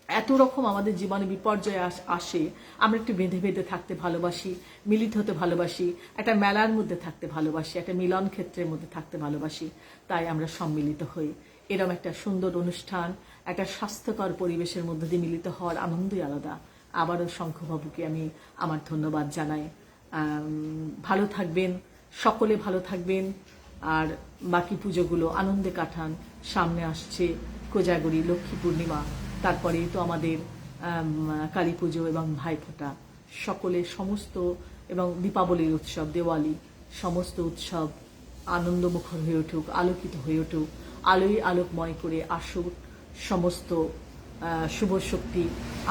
এত রকম আমাদের জীবনে বিপর্যয় আসে, আমরা একটু বেঁধে বেঁধে থাকতে ভালোবাসি, মিলিত হতে ভালোবাসি, একটা মেলার মধ্যে থাকতে ভালোবাসি, একটা মিলন ক্ষেত্রের মধ্যে থাকতে ভালোবাসি। তাই আমরা সম্মিলিত হই। এরকম একটা সুন্দর অনুষ্ঠান, একটা স্বাস্থ্যকর পরিবেশের মধ্যে দিয়ে মিলিত হওয়ার আনন্দই আলাদা। আবারও শঙ্খবাবুকে আমি আমার ধন্যবাদ জানাই। ভালো থাকবেন, সকলে ভালো থাকবেন, আর বাকি পুজোগুলো আনন্দে কাটান। সামনে আসছে কোজাগরী, লক্ষ্মী পূর্ণিমা, তারপরেই তো আমাদের কালী পুজো এবং ভাইফোঁটা। সকলে সমস্ত, এবং দীপাবলির উৎসব, দেওয়ালি, সমস্ত উৎসব আনন্দমুখর হয়ে উঠুক, আলোকিত হয়ে উঠুক, আলোয় আলোকময় করে আসুক। সমস্ত শুভ শক্তি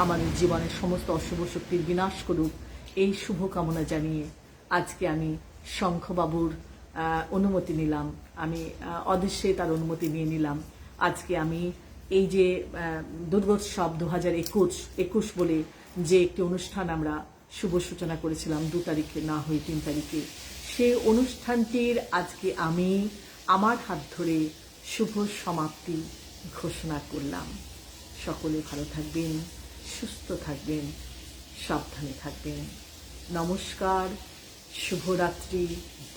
আমাদের জীবনের সমস্ত অশুভ শক্তির বিনাশ করুক, এই শুভ কামনা জানিয়ে আজকে আমি শঙ্খবাবুর অনুমতি নিলাম, আমি অদৃশ্যে তার অনুমতি নিয়ে নিলাম। আজকে আমি এই যে দুর্গোৎসব 2021 বলে যে একটি অনুষ্ঠান আমরা শুভ সূচনা করেছিলাম 2 তারিখে, না হয়ে 3 তারিখে, সেই অনুষ্ঠানটির আজকে আমি আমার হাত ধরে শুভ সমাপ্তি ঘোষণা করলাম। সকলে ভালো থাকবেন, সুস্থ থাকবেন, সাবধানে থাকবেন। নমস্কার, শুভরাত্রি,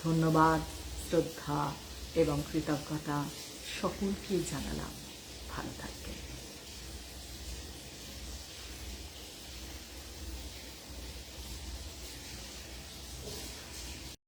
ধন্যবাদ, শ্রদ্ধা এবং কৃতজ্ঞতা সকলকে জানালাম। ভালো থাকবেন।